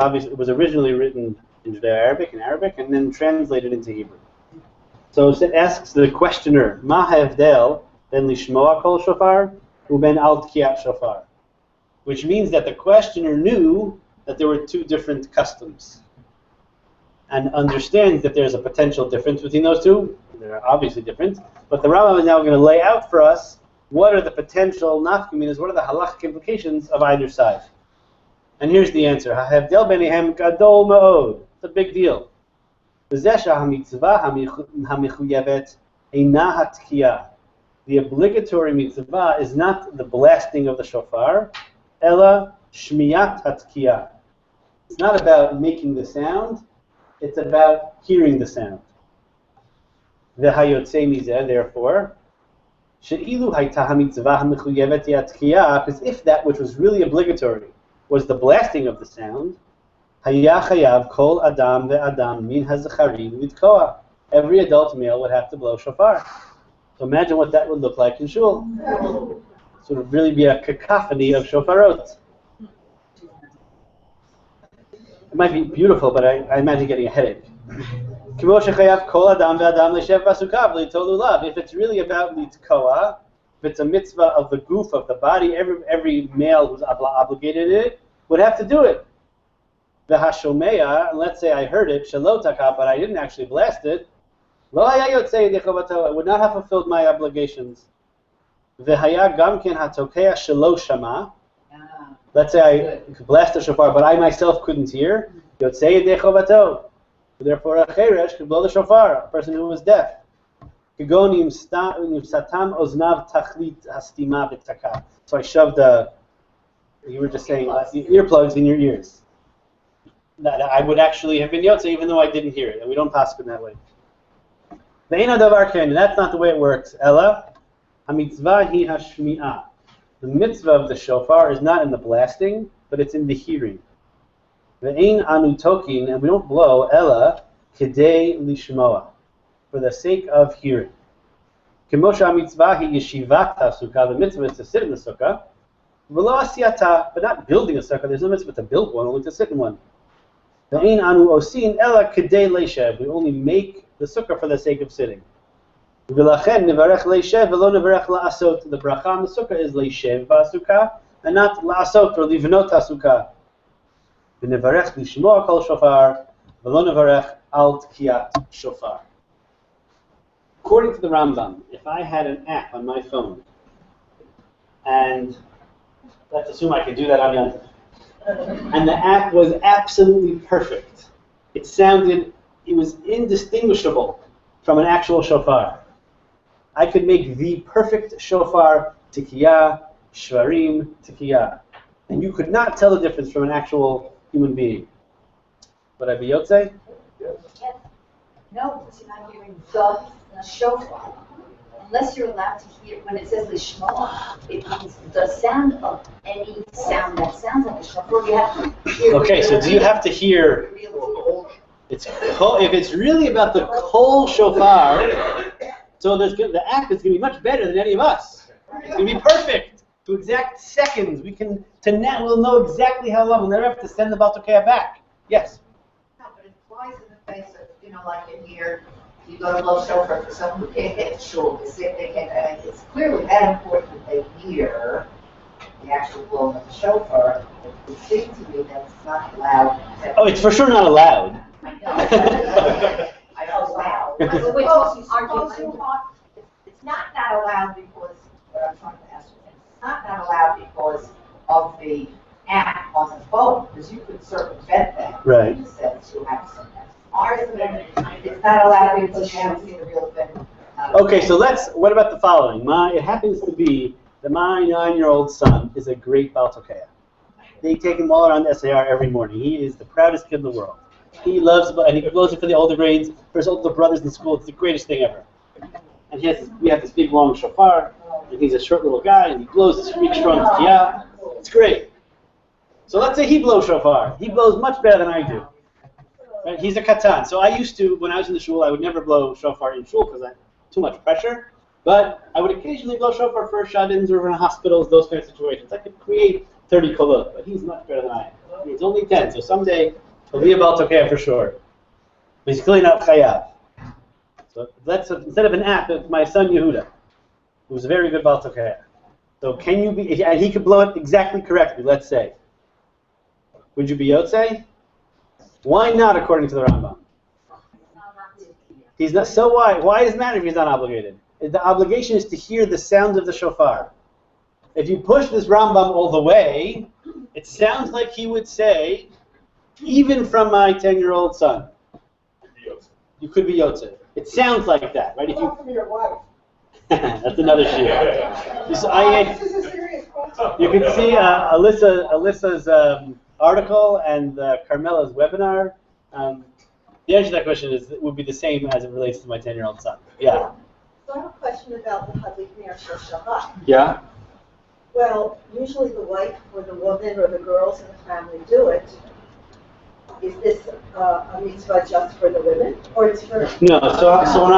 originally written in Judeo-Arabic, and then translated into Hebrew. So it asks the questioner, Ma ha'evdel ben lishmoa kol shofar uben al tkiyat shofar, which means that the questioner knew that there were two different customs, and understands that there's a potential difference between those two. They're obviously different, but the Rambam is now going to lay out for us what are the potential nafkaminas, what are the halachic implications of either side. And here's the answer. Ha'hevdel beinehem gadol ma'od. It's a big deal. The obligatory mitzvah is not the blasting of the shofar, ela shmiyat hatkiyah. It's not about making the sound, it's about hearing the sound. V'hayotze mizeh, therefore, she'ilu hayta hamitzvah hamechuyevet hatkiyah, because if that which was really obligatory was the blasting of the sound, haya chayav kol adam ve'adam min hazacharim litkoa. Every adult male would have to blow shofar. So imagine what that would look like in shul. So it would really be a cacophony of shofarot. It might be beautiful, but I imagine getting a headache. If it's really about litkoa, if it's a mitzvah of the goof, of the body, every male who's obligated in it would have to do it. V'hashomeya, let's say I heard it, shalotaka, but I didn't actually blast it, I would not have fulfilled my obligations. V'haya gam ken hatokea shelo shama. Let's say I blast the shofar, but I myself couldn't hear. Yotzei yedei chovato. Therefore, a cheresh could blow the shofar, a person who was deaf. So I shoved you were just saying, the earplugs in your ears. That I would actually have been yotze even though I didn't hear it. And we don't pass it that way. That's not the way it works. Ella, hamitzvah hi hashmi'ah. The mitzvah of the shofar is not in the blasting, but it's in the hearing. Ve'ein anu tokin, and we don't blow, ella, kedei lishmoa, for the sake of hearing. Kemosha mitzvah hi yeshivat sukkah, the mitzvah is to sit in the sukkah, v'lo asiyata, but not building a sukkah. There's no mitzvah to build one, only to sit in one. Ve'ein anu osin, ella kedei leishev, we only make the sukkah for the sake of sitting. V'lachen nevarech leishev v'lo nevarech la'asot. The bracha on the sukkah is leishev ba'asukah, and not la'asot or livnot ha'sukkah. V'nevarech lishmoa kol shofar v'lo nevarech al tkiyat shofar. According to the Rambam, if I had an app on my phone, and let's assume I could do that on Yom Tov, and the app was absolutely perfect, it was indistinguishable from an actual shofar. I could make the perfect shofar, tikiyah, shvarim, tikiyah. And you could not tell the difference from an actual human being. Would I be yotze? Yes. No, because you're not hearing the shofar. Unless you're allowed to hear, when it says lishmoa, it means the sound of any sound that sounds like a shofar. You have to hear. Okay, so do you have to hear? If it's really about the kol shofar, so the app is going to be much better than any of us. It's going to be perfect to exact seconds. We'll know exactly how long. We'll never have to send the Baltokea back. Yes. No, but it flies in the face of, like in here, you go to blow shofar for someone who can't get to shul to see if they can. It's clearly that important that they hear the actual blowing of the shofar. It would seem to me that it's not allowed. Oh, it's for sure not allowed. I know, wow. It's not allowed because, what I'm trying to ask you, it's not allowed because of the app on the phone, because you could circumvent that. Right. In the sense you have some argument. It's not allowed because you haven't seen the real thing. Okay, so what about the following? It happens to be that my 9-year-old son is a great Baltokea. They take him all around SAR every morning. He is the proudest kid in the world. He loves, and he blows it for the older grades, for his older brothers in school. It's the greatest thing ever. And we have this big long shofar, and he's a short little guy, and he blows this really strong tkiyah. It's great. So let's say he blows shofar. He blows much better than I do. Right? He's a katan. So I used to, when I was in the shul, I would never blow shofar in shul because I too much pressure. But I would occasionally blow shofar for shadins or in hospitals, those kind of situations. I could create 30 kolot, but he's much better than I am. He's only 10, so someday he'll be a Baal Tokea for sure. But he's clearly not chayav. So let's, instead of an app, it's my son Yehuda, who's a very good Baal Tokea. So can you be, and he could blow it exactly correctly, let's say. Would you be Yotzei? Why not, according to the Rambam? He's not, so why? Why does it matter if he's not obligated? The obligation is to hear the sound of the shofar. If you push this Rambam all the way, it sounds like he would say, even from my 10-year-old son, you could be Yotzei. It sounds like that, right? If you, from your wife. that's another shiur. This is a serious question. You can see Alyssa's article and Carmela's webinar. The answer to that question would be the same as it relates to my 10-year-old son. Yeah. So I have a question about the Hadlik Ner Shel Shabbat. Yeah. Well, usually the wife or the woman or the girls in the family do it. Is this a mitzvah just for the women, or it's for? No. So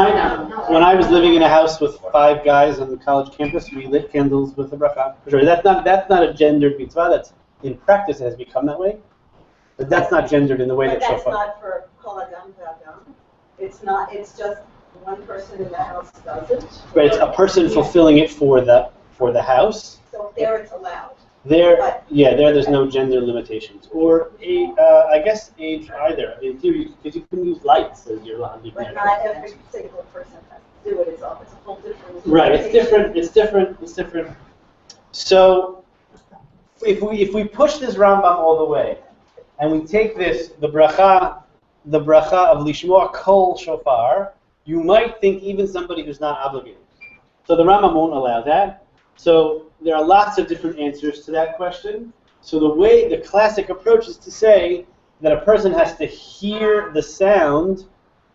when I was living in a house with 5 guys on the college campus, we lit candles with a bracha. Sure, that's not a gendered mitzvah. That's in practice it has become that way, but that's not gendered in the way But that that's shofar. not for kol adam v'adam. It's not. It's just one person in the house does it. But it's a person fulfilling it for the house. So there it's allowed. There's no gender limitations, or I guess age either. In theory, because you can use lights as your Hadlik But Ner. not every single person has to do it. It's a whole different. Right, it's different. So if we push this Rambam all the way, and we take the bracha of lishmoa kol shofar, you might think even somebody who's not obligated. So the Rambam won't allow that. So there are lots of different answers to that question. So the classic approach is to say that a person has to hear the sound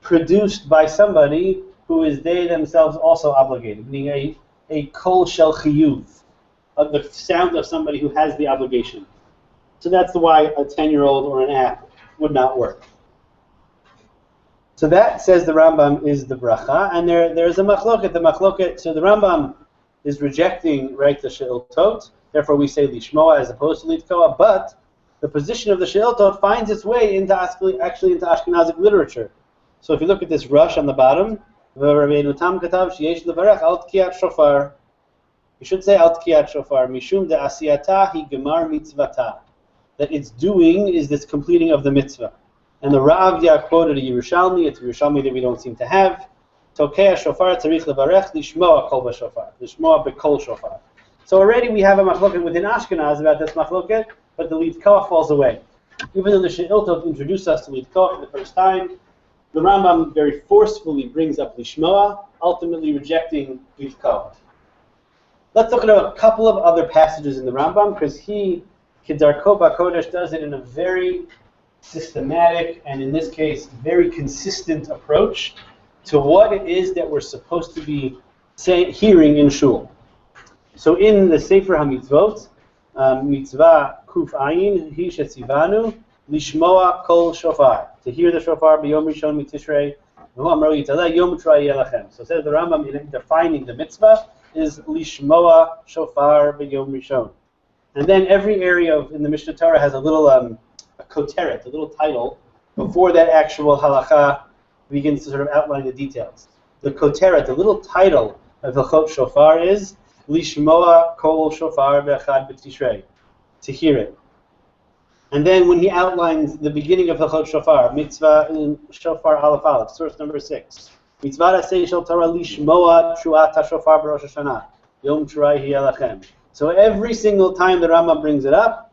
produced by somebody who is they themselves also obligated, meaning a kol shel chiyuv, the sound of somebody who has the obligation. So that's why a 10-year-old or an app would not work. So that, says the Rambam, is the bracha, and there's a machloket. So the Rambam is rejecting right the she'iltot, therefore we say lishmoa as opposed to litkoa, but the position of the she'iltot finds its way into Ashkenazic literature. So if you look at this rush on the bottom, Rabbeinu Tam katav sheyesh levarech al tkiyat shofar. You should say al tkiyat shofar, mishum de asiyata hi gemar mitzvata. That its doing is this completing of the mitzvah. And the Ravya quoted a Yerushalmi, it's a Yerushalmi that we don't seem to have. Tokea shofar tzarich levarech lishmoa kol b'shofar, lishmoa b'kol shofar. So already we have a machloket within Ashkenaz about this machloket, but the litkoa falls away. Even though the she'iltot introduced us to litkoa for the first time, the Rambam very forcefully brings up lishmoa, ultimately rejecting litkoa. Let's look at a couple of other passages in the Rambam, because he, Kedarko B'Kodesh, does it in a very systematic, and in this case, very consistent approach to what it is that we're supposed to be hearing in shul. So in the Sefer HaMitzvot, Mitzvah Kuf Ayin, Hi Shetzivanu, Lishmoa Kol Shofar, to hear the shofar b'Yom Rishon Mitishrei, V'hu Amro Yitaleh Yom Tra'ah Yelachem. So says the Rambam, in defining the mitzvah, is Lishmoa Shofar b'Yom Rishon. And then every area in the Mishnah Torah has a little a koteret, a little title, before that actual halacha begins to sort of outline the details. The koteret, the little title of Hilchot Shofar is Lishmoa Kol Shofar B'Echad B'Tishrei, to hear it. And then when he outlines the beginning of Hilchot Shofar, Mitzvah in Shofar Aleph Aleph, source number 6, Mitzvah Aseh Shel Torah Lishmoa Truat HaShofar B'Rosh Hashanah, Yom Tra'ah Yelachem. So every single time the Rambam brings it up,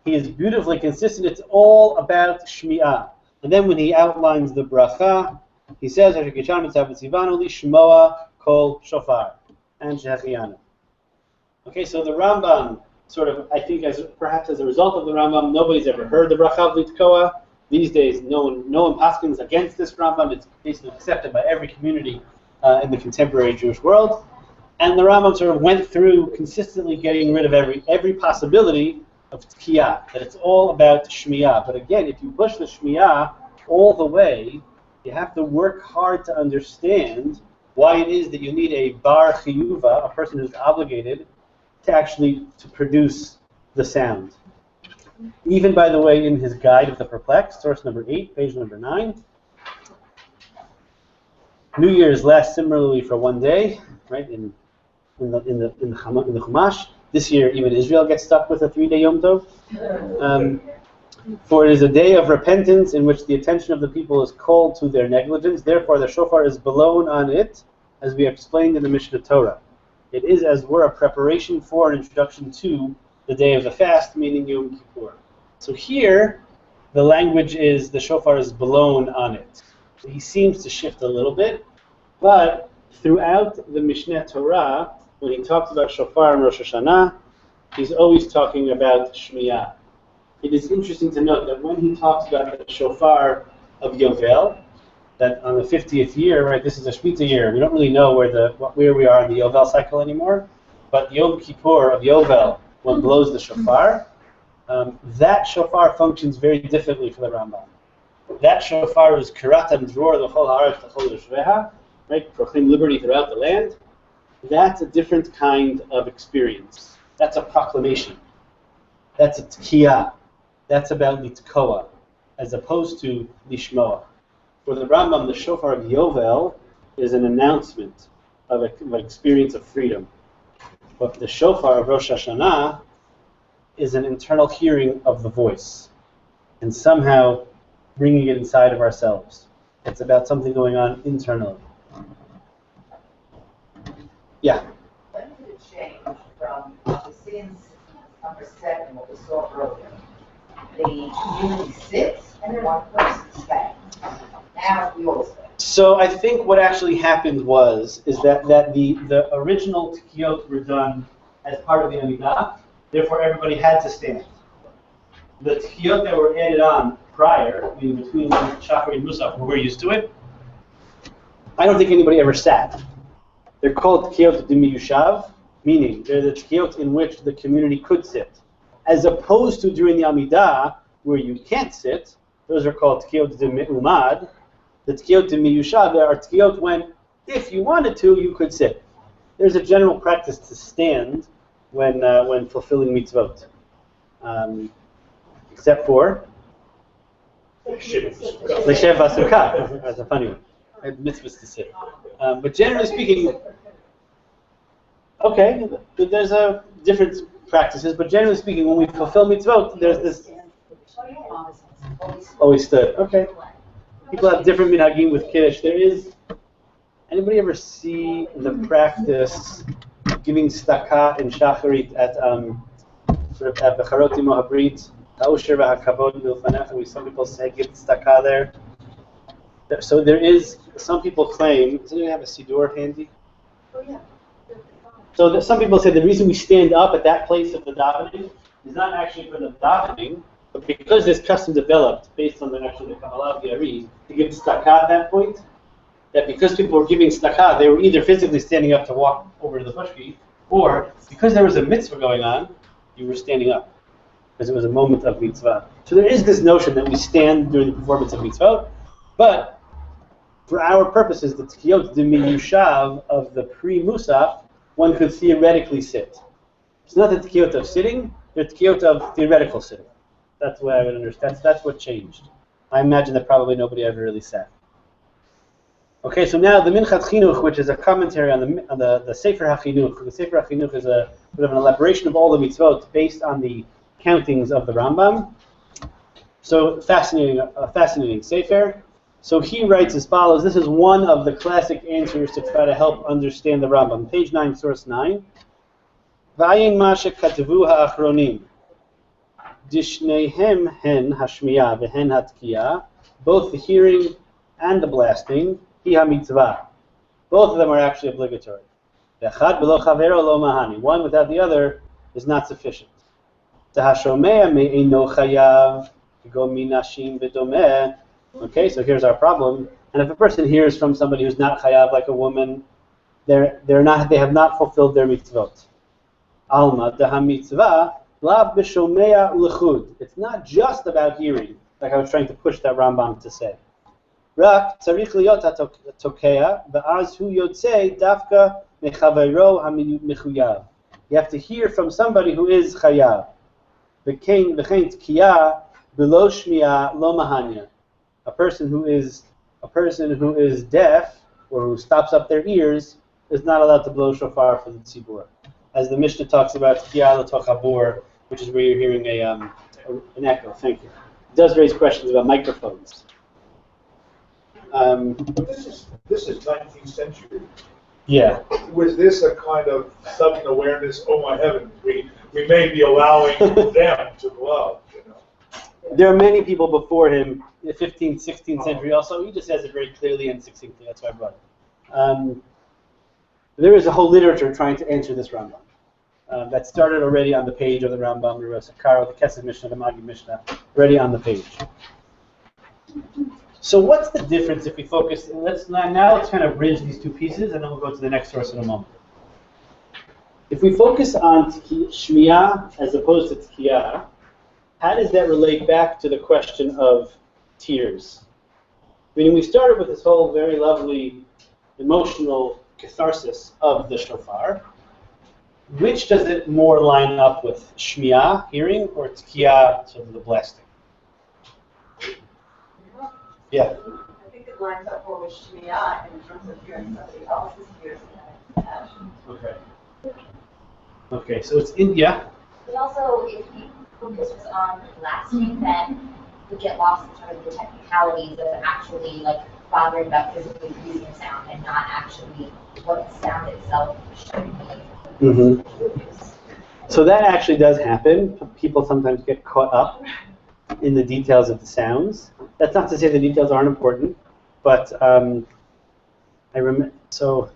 he is beautifully consistent. It's all about Shmi'ah. And then when he outlines the bracha, he says, Lishmoa Kol Shofar, and Shehechiyanu. Okay, so the Rambam, sort of, I think, perhaps as a result of the Rambam, nobody's ever heard the bracha of Litkoa. These days, no one paskins against this Rambam. It's basically accepted by every community in the contemporary Jewish world. And the Rambam sort of went through consistently getting rid of every possibility of tkiyah, that it's all about shmiyah. But again, if you push the shmiyah all the way, you have to work hard to understand why it is that you need a bar chiyuva, a person who's obligated to produce the sound. Even, by the way, in his Guide of the Perplexed, source number 8, page number 9, New Year's lasts similarly for one day, right? In the Chumash. This year, even Israel gets stuck with a 3-day Yom Tov. For it is a day of repentance in which the attention of the people is called to their negligence. Therefore, the shofar is blown on it, as we explained in the Mishnah Torah. It is, as were, a preparation for an introduction to the day of the fast, meaning Yom Kippur. So here, the language is the shofar is blown on it. So he seems to shift a little bit, but throughout the Mishneh Torah, when he talks about shofar and Rosh Hashanah, he's always talking about Shmiyah. It is interesting to note that when he talks about the shofar of Yovel, that on the 50th year, right, this is a Shemitah year, we don't really know where we are in the Yovel cycle anymore, but Yom Kippur of Yovel, when blows the shofar, that shofar functions very differently for the Rambam. That shofar is Kiratan Dror L'chol Haaretz L'chol Yoshveha, right, proclaim liberty throughout the land. That's a different kind of experience. That's a proclamation. That's a tkiyah. That's about litkoa, as opposed to lishmoa. For the Rambam, the shofar of Yovel is an announcement of an experience of freedom. But the shofar of Rosh Hashanah is an internal hearing of the voice, and somehow bringing it inside of ourselves. It's about something going on internally. Yeah? When did it change from the sins number 7, what we saw earlier? The community sits and one person stands. Now we all stand. So I think what actually happened is that the original tikiyot were done as part of the Amidah, therefore everybody had to stand. The tikiyot that were added on prior, in between Shachar and Musaf, where we're used to it, I don't think anybody ever sat. They're called tikiyot d'miyushav, meaning they're the tikiyot in which the community could sit. As opposed to during the Amidah, where you can't sit, those are called tikiyot d'me'umad. The tikiyot d'miyushav are tikiyot when, if you wanted to, you could sit. There's a general practice to stand when fulfilling mitzvot. Except for L'shev v'asukah. That's a funny one. I have mitzvahs to sit. But generally speaking, okay, there's a different practices, but generally speaking, when we fulfill mitzvot, there's this always stood. Okay. People have different minhagim with kiddush. There is. Anybody ever see the practice giving tzedakah in shacharit at sort of at becharot mohabrit, ha'usher v'hakavod milfanecha? We some people say give tzedakah there. So there is. Some people claim. Does anyone have a siddur handy? Oh, yeah. So some people say the reason we stand up at that place of the davening is not actually for the davening, but because this custom developed based on the Kabbalah of the Ari to give tzedakah at that point, that because people were giving tzedakah, they were either physically standing up to walk over to the pushki, or because there was a mitzvah going on, you were standing up, because it was a moment of mitzvah. So there is this notion that we stand during the performance of mitzvah, but for our purposes, the tikiyot d'miyushav of the pre-musaf, one could theoretically sit. It's not the tikiyot of sitting, the tikiyot of theoretical sitting. That's the way I would understand. That's what changed. I imagine that probably nobody ever really sat. Okay, so now the Minchat Chinuch, which is a commentary on the Sefer HaChinuch. The Sefer HaChinuch is a sort of an elaboration of all the mitzvot based on the countings of the Rambam. So a fascinating Sefer. So he writes as follows. This is one of the classic answers to try to help understand the Rambam. Page 9, source 9. V'ayin ma shekatavu ha'achronim. Dishneihem hen hashmiya v'hen hatkiya. Both the hearing and the blasting. Hi ha-mitzvah. Both of them are actually obligatory. V'echad b'lo chavero lo mahani. One without the other is not sufficient. Tahashomea me'eino chayav. Go minashim v'domeh. Okay, so here's our problem. And if a person hears from somebody who's not chayav, like a woman, they have not fulfilled their mitzvot. Alma daha mitzvah la b'shomea l'chud. It's not just about hearing, like I was trying to push that Rambam to say. רק צריך להיות התוקע, ואז הוא יוצא דווקא מחברו המחויב. You have to hear from somebody who is חייב. וכן תקיעה בלא שמיעה לא מהניה. A person who is deaf or who stops up their ears is not allowed to blow shofar for the tzibur. As the Mishnah talks about tkiya l'toch habur, which is where you're hearing an echo. Thank you. It does raise questions about microphones. This is 19th century. Yeah. Was this a kind of sudden awareness? Oh my heavens, we may be allowing them to blow. You know? There are many people before him, in the 15th, 16th century also. He just says it very clearly and succinctly. That's why I brought it. There is a whole literature trying to answer this Rambam. That started already on the page of the Rambam, the Rosakaro, the Kesef Mishnah, the Magi Mishnah, already on the page. So what's the difference if we focus, let's kind of bridge these two pieces, and then we'll go to the next source in a moment. If we focus on Shmiya as opposed to Tkiya, how does that relate back to the question of tears? Meaning we started with this whole very lovely emotional catharsis of the shofar. Which does it more line up with? Shmiya, hearing, or Tkiya, sort of the blasting? Yeah. I think it lines up more with Shmiya in terms of hearing somebody else's ears and passion. Okay, so it's India. But also, if the focus was on blasting, then we get lost in sort of the technicalities of actually like bothering about physically using sound and not actually what the sound itself should be. Mm-hmm. So that actually does happen. People sometimes get caught up in the details of the sounds. That's not to say the details aren't important, but I remember. So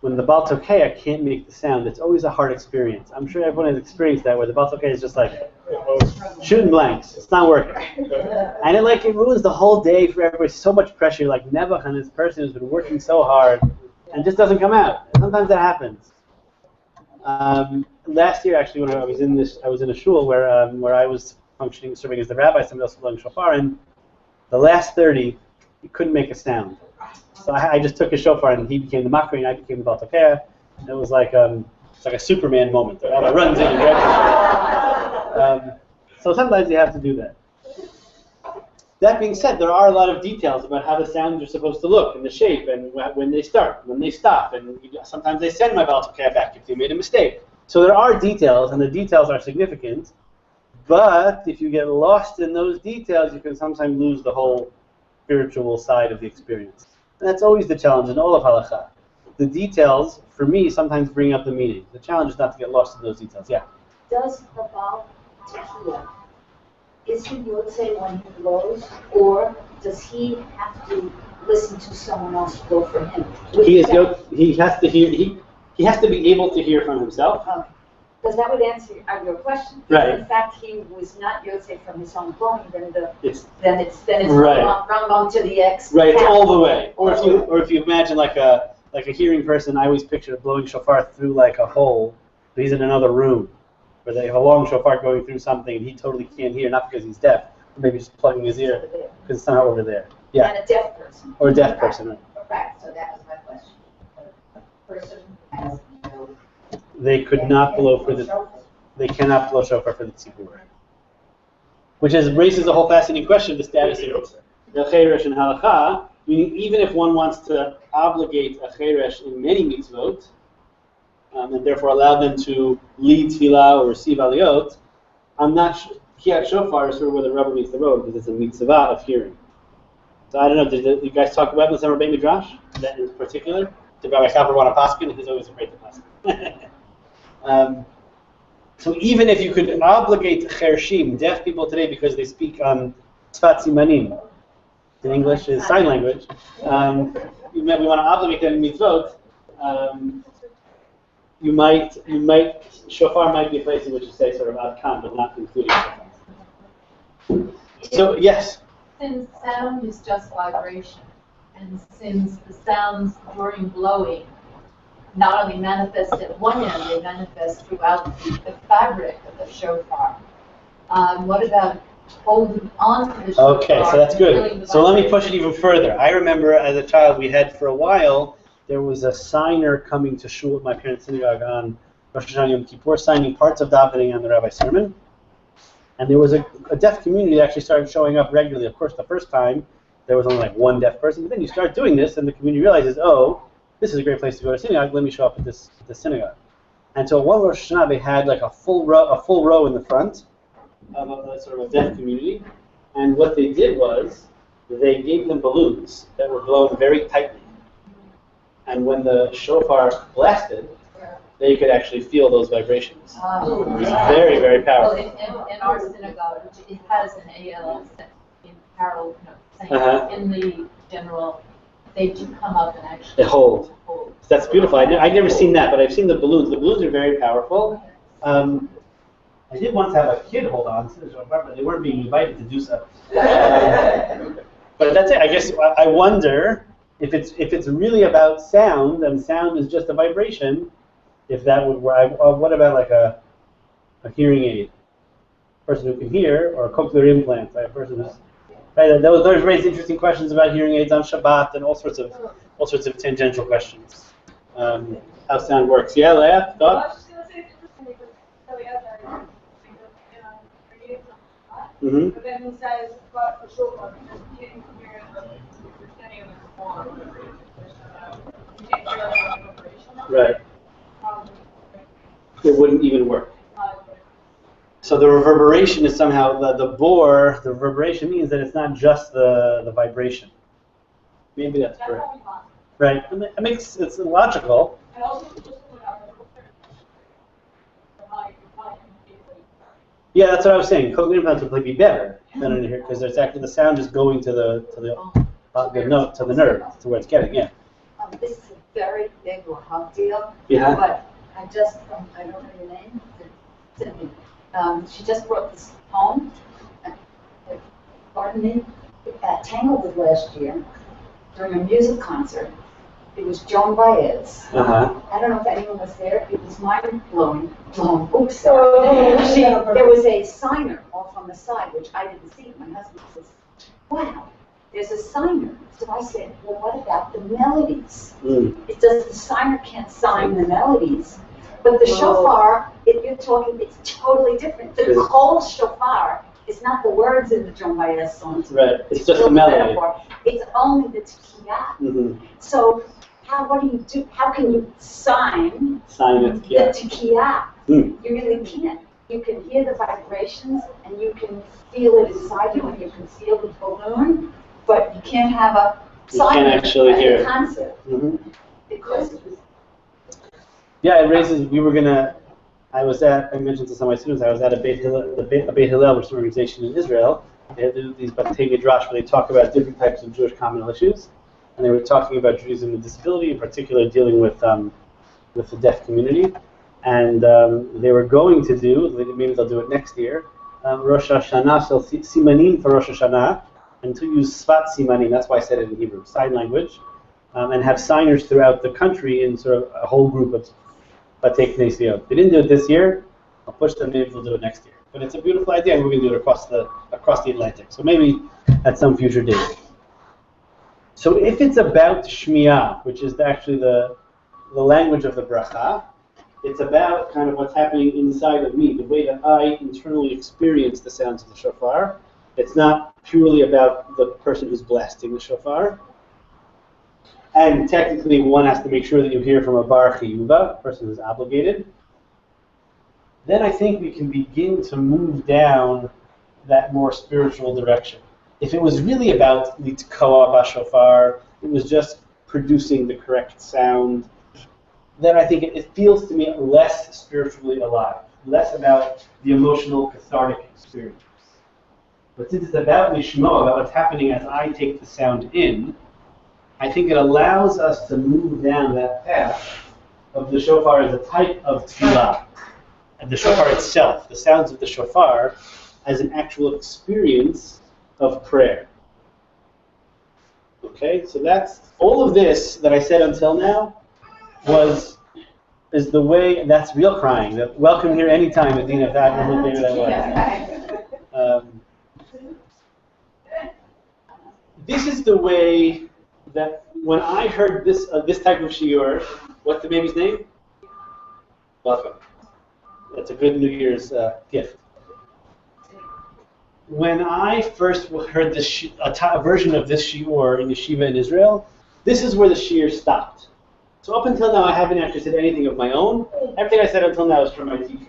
when the Baal Tokea can't make the sound, it's always a hard experience. I'm sure everyone has experienced that, where the Baal Tokea is just like shooting blanks. It's not working, and it ruins the whole day for everybody. So much pressure, like Nebuch and this person who's been working so hard, and just doesn't come out. Sometimes that happens. Last year, actually, when I was in a shul where I was functioning, serving as the rabbi, somebody else was blowing shofar, and the last 30, he couldn't make a sound. So I just took his shofar, and he became the makri, and I became the Baal Tokea. And it was like a Superman moment. The rabbi runs in and grabs him. So sometimes you have to do that. That being said, there are a lot of details about how the sounds are supposed to look, and the shape, and when they start, when they stop, and sometimes they send my Baal Tokea back if they made a mistake. So there are details, and the details are significant. But if you get lost in those details, you can sometimes lose the whole spiritual side of the experience. And that's always the challenge in all of halakha. The details, for me, sometimes bring up the meaning. The challenge is not to get lost in those details. Yeah? Does the Baal Tokea, is he Yotze when he blows, or does he have to listen to someone else blow for him? He has to hear. He has to be able to hear from himself. Because that would answer your question. Right. If in fact he was not Yotze from his own blowing, then it's right. Rambam to the X. Right, it's all the way. Or if you imagine like a hearing person, I always picture blowing shofar through like a hole. But he's in another room where they have a long shofar going through something, and he totally can't hear, not because he's deaf, but maybe just plugging his ear because it's somehow over there. Yeah. And a deaf person. Or a deaf person, right? Right, so that was my question. A person has no. They could not blow for the. They cannot blow shofar for the tzibur, which raises a whole fascinating question of the status of the cheresh and halakha. Meaning, even if one wants to obligate a cheresh in many mitzvot, and therefore allow them to lead tefillah or receive aliyot, I'm not sure. Kiyat shofar is sort of where the rubber meets the road because it's a mitzvah of hearing. So I don't know. Did you guys talk about this in Rabbi Midrash? That in particular? Did Rabbi Kapper want to paskin? He's always afraid to paskin. So even if you could obligate chershim, deaf people today, because they speak tzfat simanim, in English is sign language, we want to obligate them in mitzvot, shofar might be a place in which you say sort of adkan, but not including shofar. So yes? Since sound is just vibration, and since the sounds during blowing not only manifest at one end, they manifest throughout the fabric of the shofar. What about holding on to the shofar. Okay, so that's and feeling good. the So let me push it vibration. even further. I remember as a child, we had for a while, there was a signer coming to shul at my parents' synagogue on Rosh Hashanah Yom Kippur, signing parts of davening on the rabbi's sermon. And there was a deaf community that actually started showing up regularly. Of course, the first time, there was only like one deaf person, but then you start doing this, and the community realizes, oh, this is a great place to go to synagogue. Let me show up at this synagogue. And so one Rosh Hashanah, they had like a full row in the front of a sort of a deaf community. And what they did was they gave them balloons that were blown very tightly. And when the shofar blasted, they could actually feel those vibrations. It was very, very Well, powerful. in our synagogue, it has an AL in parallel, saying in the general, they do come up and actually They hold. hold. That's beautiful. I've never seen that, but I've seen the balloons. The balloons are very powerful. I did once have a kid hold on to the shofar, but they weren't being invited to do so. But that's it. I guess I wonder if it's really about sound, and sound is just a vibration, if that would work. What about like a hearing aid? A person who can hear, or a cochlear implant, like a person who's right. Those raise interesting questions about hearing aids on Shabbat and all sorts of tangential questions. How sound works. Yeah, Leah, Well, I thought? was just gonna say it's interesting because Kelly had that thing of, reading something, Mm-hmm. but then he says, but for sure, because you can't hear the standing in the form, you can't hear the vibration of it. Right. It wouldn't even work. So the reverberation is somehow the reverberation means that it's not just the vibration. Maybe that's That's correct. how we find it. Right. It's logical. And also, just to put out my Yeah, that's what I was saying. Cochlear implants would probably be better than in here because there's actually the sound is going to the note, to the nerve, to where it's getting. Yeah. This is a very big Rahab deal, Yeah. but I don't know your name, Sydney. She just brought this home, pardon me, at Tanglewood last year during a music concert. It was Joan Baez. Uh-huh. I don't know if anyone was there. It was mind-blowing. Oops, sorry. There was a signer off on the side, which I didn't see. My husband says, wow, there's a signer. So I said, well, what about the melodies? It does. The signer can't sign the melodies. But the shofar, if you're talking, it's totally different. The whole shofar is not the words in the Joan Baez songs. Right. It's just the melody. Metaphor. It's only the tekiah. Mm-hmm. So what do you do? How can you sign Sign it. the Yeah. tekiah? You really can't. You can hear the vibrations and you can feel it inside you and you can feel the balloon, but you can't have a You can't sign actually at hear the it. concert Mm-hmm. because it was Yeah, it raises. I mentioned to some of my students, I was at a Beit Hillel, which is an organization in Israel. They have these Batei Midrash where they talk about different types of Jewish communal issues, and they were talking about Judaism with disability, in particular dealing with the deaf community. And they were going to do, maybe they'll do it next year, Rosh Hashanah, so Simanim for Rosh Hashanah, and to use Sfat Simanim, that's why I said it in Hebrew, sign language, and have signers throughout the country in sort of a whole group of Batei Knesiyot. They didn't do it this year. I'll push them. Maybe they'll do it next year. But it's a beautiful idea, and we're going to do it across the Atlantic. So maybe at some future date. So if it's about Shmiya, which is actually the language of the bracha, it's about kind of what's happening inside of me, the way that I internally experience the sounds of the shofar. It's not purely about the person who's blasting the shofar. And technically, one has to make sure that you hear from a bar chiyuva, a person who's obligated. Then I think we can begin to move down that more spiritual direction. If it was really about litkoa b'shofar, it was just producing the correct sound, then I think it feels to me less spiritually alive, less about the emotional cathartic experience. But since it's about lishmo, about what's happening as I take the sound in, I think it allows us to move down that path of the shofar as a type of tefillah. And the shofar itself, the sounds of the shofar, as an actual experience of prayer. Okay, so that's all of this that I said until now is the way. That's real crying. Welcome here anytime, Adina. If that maybe that was. this is the way that when I heard this type of shiur, what's the baby's name? Welcome. That's a good New Year's gift. When I first heard this a version of this shiur in yeshiva in Israel, this is where the shiur stopped. So up until now, I haven't actually said anything of my own. Everything I said until now is from my teachers.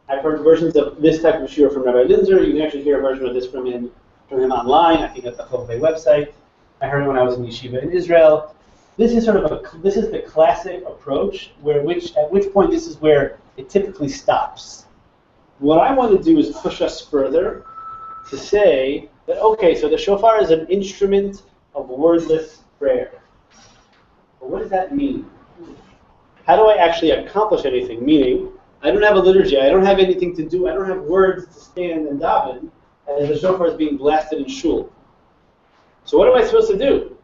I've heard versions of this type of shiur from Rabbi Linzer. You can actually hear a version of this from him online. I think at the Chovay website. I heard it when I was in yeshiva in Israel. This is this is the classic approach at which point this is where it typically stops. What I want to do is push us further to say that, okay, so the shofar is an instrument of wordless prayer. But what does that mean? How do I actually accomplish anything? Meaning, I don't have a liturgy, I don't have anything to do, I don't have words to stand and daven as the shofar is being blasted in shul. So what am I supposed to do?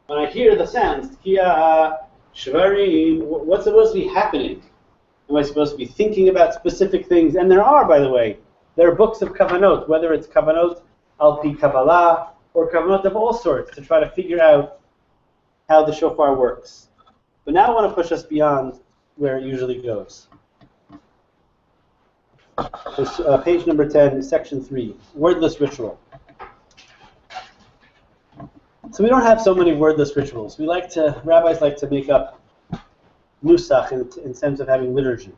When I hear the sounds, tkiya, shvarim, what's supposed to be happening? Am I supposed to be thinking about specific things? And there are, by the way, there are books of kavanot, whether it's kavanot al-pi Kabbalah or kavanot of all sorts, to try to figure out how the shofar works. But now I want to push us beyond where it usually goes. Page number 10, section 3, wordless ritual. So we don't have so many wordless rituals. Rabbis like to make up nusach in sense of having liturgy.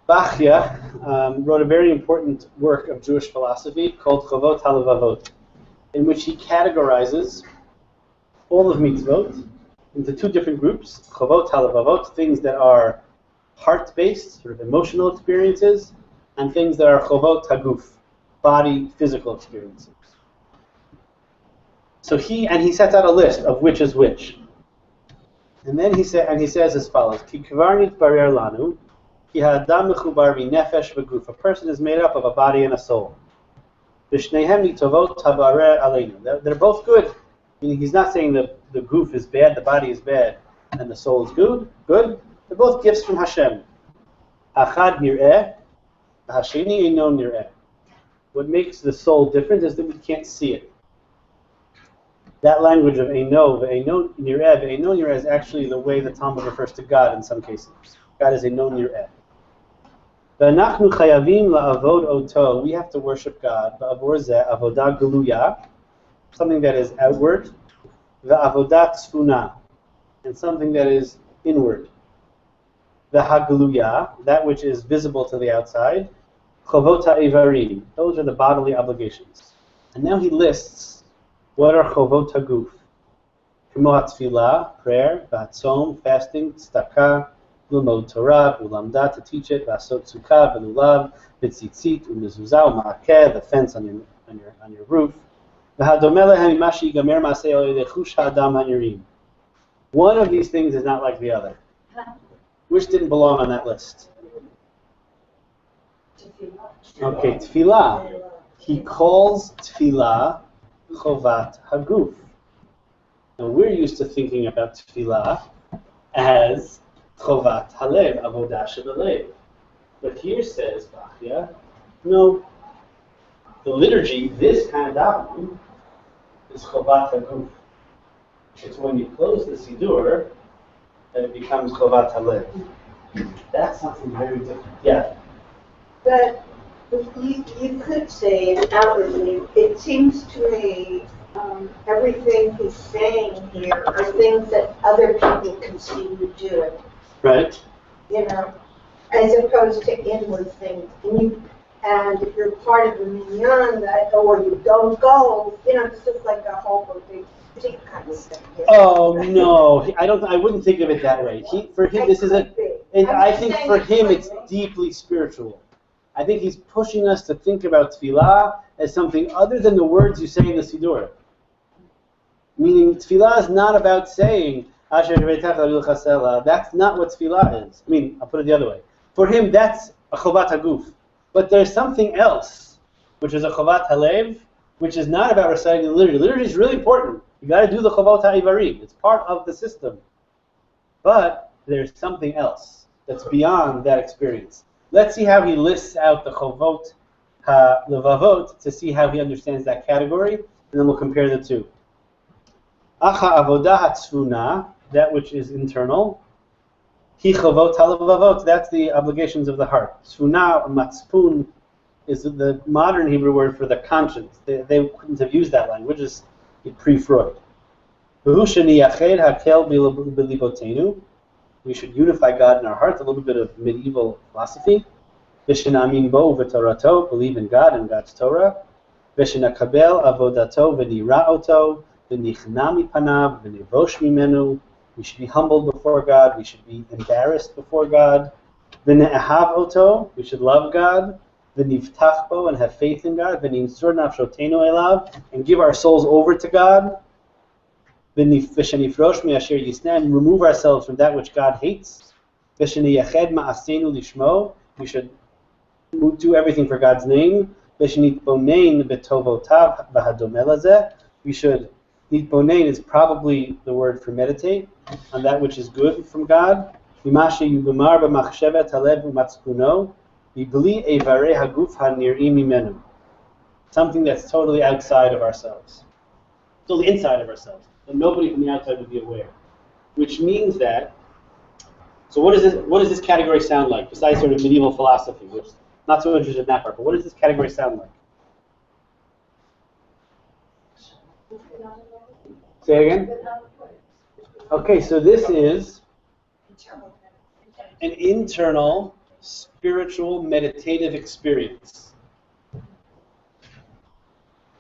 Bachya wrote a very important work of Jewish philosophy called Chovot HaLevavot, in which he categorizes all of mitzvot into two different groups: Chovot HaLevavot, things that are heart-based, sort of emotional experiences, and things that are Chovot HaGuf, body, physical experiences. So he sets out a list of which is which. And then he says as follows: Ki kvar nitbarer lanu, ki ha'adam mechubar minefesh v'guf. A person is made up of a body and a soul. V'shneihem nitovot habarer aleinu. They're both good. Meaning he's not saying that the guf is bad, the body is bad, and the soul is good. Good. They're both gifts from Hashem. Achad nir'eh, hasheni eino nir'eh. What makes the soul different is that we can't see it. That language of eino nir'eh is actually the way the Talmud refers to God in some cases. God is eino nir'eh. V'anachnu chayavim la'avod oto. We have to worship God. V'avor zeh avodah geluya, something that is outward. V'avodah tzfuna, and something that is inward. V'hageluya, that which is visible to the outside. Chovot ha'evarim, those are the bodily obligations. And now he lists what are chovot haguf? Kemo hatfilah, prayer, v'hatzom, fasting, tzedakah, l'mod Torah, ulamda, to teach it, v'asot sukkah, v'lulav, v'tzitzit, u'mezuzah, u'ma'akeh, the fence on your roof. V'hadomeh lehem imashi yigamer ma'aseh al yedei chush ha'adam ha'nirim. One of these things is not like the other. Which didn't belong on that list? Okay, tefillah. He calls tefillah chovat haguf. Now we're used to thinking about tefillah as chovat halev, avodah shebelev. But here says Bachya, no. The liturgy, this kind of davening, is chovat haguf. It's when you close the siddur that it becomes chovat halev. That's something very different. Yeah. But you could say outwardly, it seems to me everything he's saying here are things that other people can see you doing. Right. You know, as opposed to inward things. And if you're part of the minyan, or you don't go, this is like a whole big kind of thing. Oh no, I wouldn't think of it that way. For him, this is I think for him it's deeply spiritual. I think he's pushing us to think about tefillah as something other than the words you say in the siddur. Meaning, tefillah is not about saying Asher Ve'etach L'Avil Chasela. That's not what tefillah is. I'll put it the other way. For him, that's a chovat haguf. But there's something else, which is a chovat halev, which is not about reciting the liturgy. The liturgy is really important. You got to do the chovot ha'ivarim. It's part of the system. But there's something else that's beyond that experience. Let's see how he lists out the chovot ha-levavot to see how he understands that category, and then we'll compare the two. Acha avodah hatzfuna, that which is internal. Hi chavot ha-levavot, that's the obligations of the heart. Tzfuna, matzpun, is the modern Hebrew word for the conscience. They couldn't have used that language, it's pre-Freud. We should unify God in our heart, a little bit of medieval philosophy. Believe in God and God's Torah. We should be humbled before God. We should be embarrassed before God. We should love God. And have faith in God. And give our souls over to God. And remove ourselves from that which God hates. We should do everything for God's name. We should, nitbonein is probably the word for meditate, on that which is good from God. Something that's totally outside of ourselves. Totally inside of ourselves. And nobody from the outside would be aware. Which means that, so what does this category sound like, besides sort of medieval philosophy, which is not so interested in that part, but what does this category sound like? Say it again? Okay, so this is an internal, spiritual, meditative experience.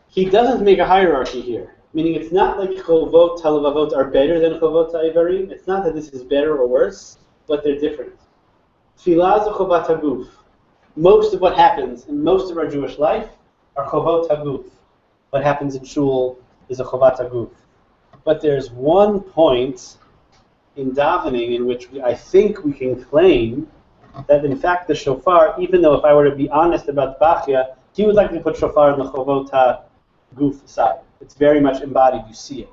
He doesn't make a hierarchy here. Meaning it's not like chovot halavavot are better than chovot ha'ivarim. It's not that this is better or worse, but they're different. Tefillah is a chovat haguf. Most of what happens in most of our Jewish life are chovot haguf. What happens in shul is a chovat haguf. But there's one point in davening in which I think we can claim that in fact the shofar, even though if I were to be honest about Bachya, he would like to put shofar in the chovot haguf side. It's very much embodied, you see it.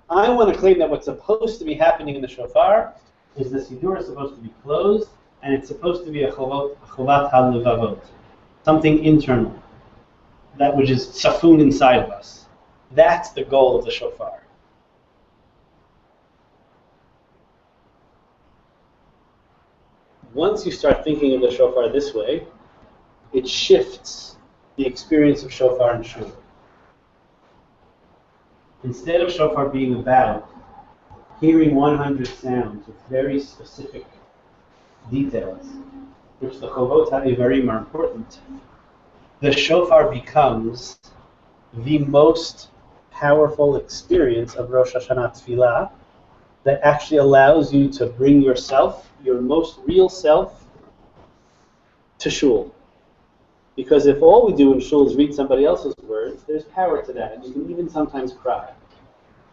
I want to claim that what's supposed to be happening in the shofar is the Siddur is supposed to be closed, and it's supposed to be a chovat ha-levavot, something internal, that which is safun inside of us. That's the goal of the shofar. Once you start thinking of the shofar this way, it shifts the experience of shofar and shul. Instead of shofar being about hearing 100 sounds with very specific details, which the chovot ha'ivarim are important, the shofar becomes the most powerful experience of Rosh Hashanah Tefillah that actually allows you to bring yourself, your most real self, to shul. Because if all we do in shul is read somebody else's words, there's power to that, and you can even sometimes cry.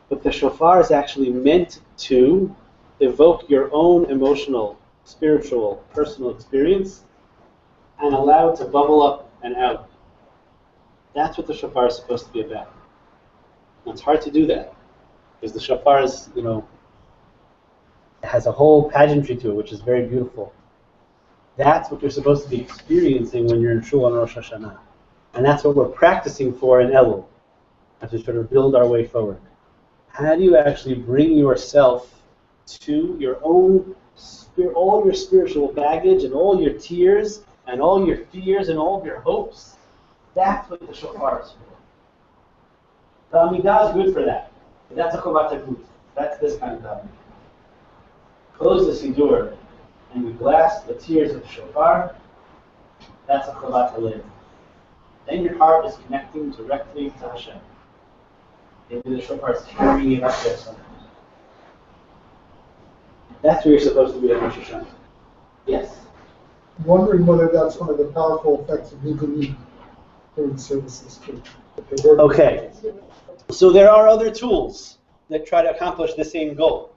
But the shofar is actually meant to evoke your own emotional, spiritual, personal experience and allow it to bubble up and out. That's what the shofar is supposed to be about. And it's hard to do that because the shofar is, it has a whole pageantry to it, which is very beautiful. That's what you're supposed to be experiencing when you're in shul on Rosh Hashanah. And that's what we're practicing for in Elul, as we sort of build our way forward. How do you actually bring yourself to your own all your spiritual baggage and all your tears and all your fears and all of your hopes? That's what the shofar is for. The Amidah is good for that. But that's a chovat haguf. That's this kind of davening. Close the Siddur and we blast the tears of the shofar. That's a chovat halev. Then your heart is connecting directly to Hashem. Maybe the shofar is carrying it up there somewhere. That's where you're supposed to be at Rosh Hashanah. Yes? I'm wondering whether that's one of the powerful effects of Nigunim during services too. Okay. So there are other tools that try to accomplish the same goal.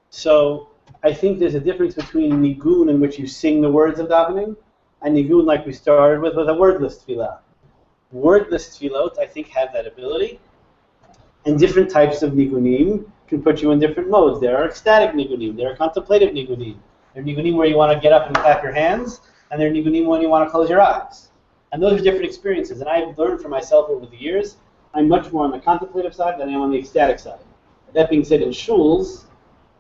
So I think there's a difference between nigun, in which you sing the words of davening, and nigun, like we started with a wordless tefillah. Wordless tefillot, I think, have that ability. And different types of nigunim can put you in different modes. There are ecstatic nigunim. There are contemplative nigunim. There are nigunim where you want to get up and clap your hands, and there are nigunim when you want to close your eyes. And those are different experiences. And I've learned for myself over the years, I'm much more on the contemplative side than I am on the ecstatic side. That being said, in shuls,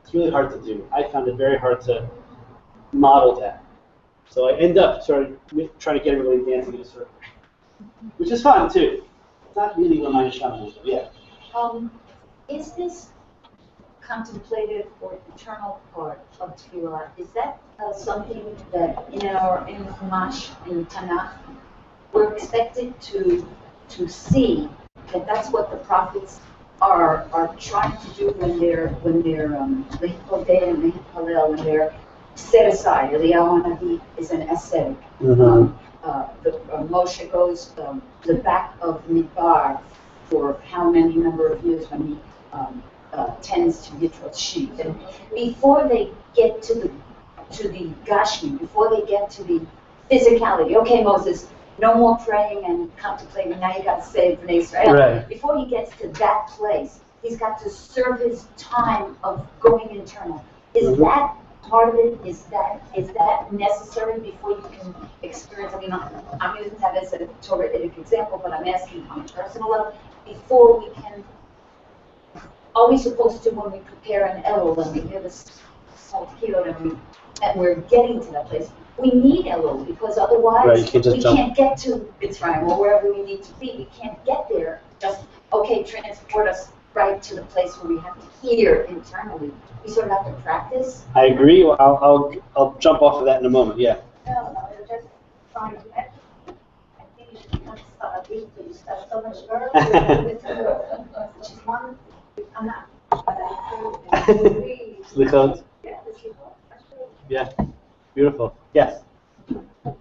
it's really hard to do. I found it very hard to model that. So I end up sort of trying to get everybody dancing in a circle, which is fun too. It's not really what my neshama is, yeah. Is this contemplative or eternal part of tefillah, is that something that in Chumash, in Tanakh, we're expected to see that that's what the prophets are trying to do when they're lehipodeh and lehipalel, when they're set aside. Eliyahu Hanavi is an ascetic. Moshe goes the back of Midbar for how many number of years when he tends to Yitro's sheep. And before they get to the Gashmi, before they get to the physicality, okay, Moses, no more praying and contemplating, now you got to save Bnei Israel. Right. Before he gets to that place, he's got to serve his time of going internal. Is that part of it? Is that necessary before you can experience? I mean, I'm using that as a Torah-itic example, but I'm asking on a personal level, before we can, are we supposed to, when we prepare an Elul and we hear this salt kiyot and we're getting to that place, we need Elul, because otherwise we can't get to Mitzrayim or wherever we need to be. We can't get there. Just, okay, transport us right to the place where we have to hear internally. We sort of have to practice. I agree. I'll jump off of that in a moment. Yeah. No, just trying to I think you should become Sfaradi, so you start so much earlier with which is one, I'm not, but I agree. Slichot. Yeah, the Slichot. Yeah. Beautiful. Yes. It's the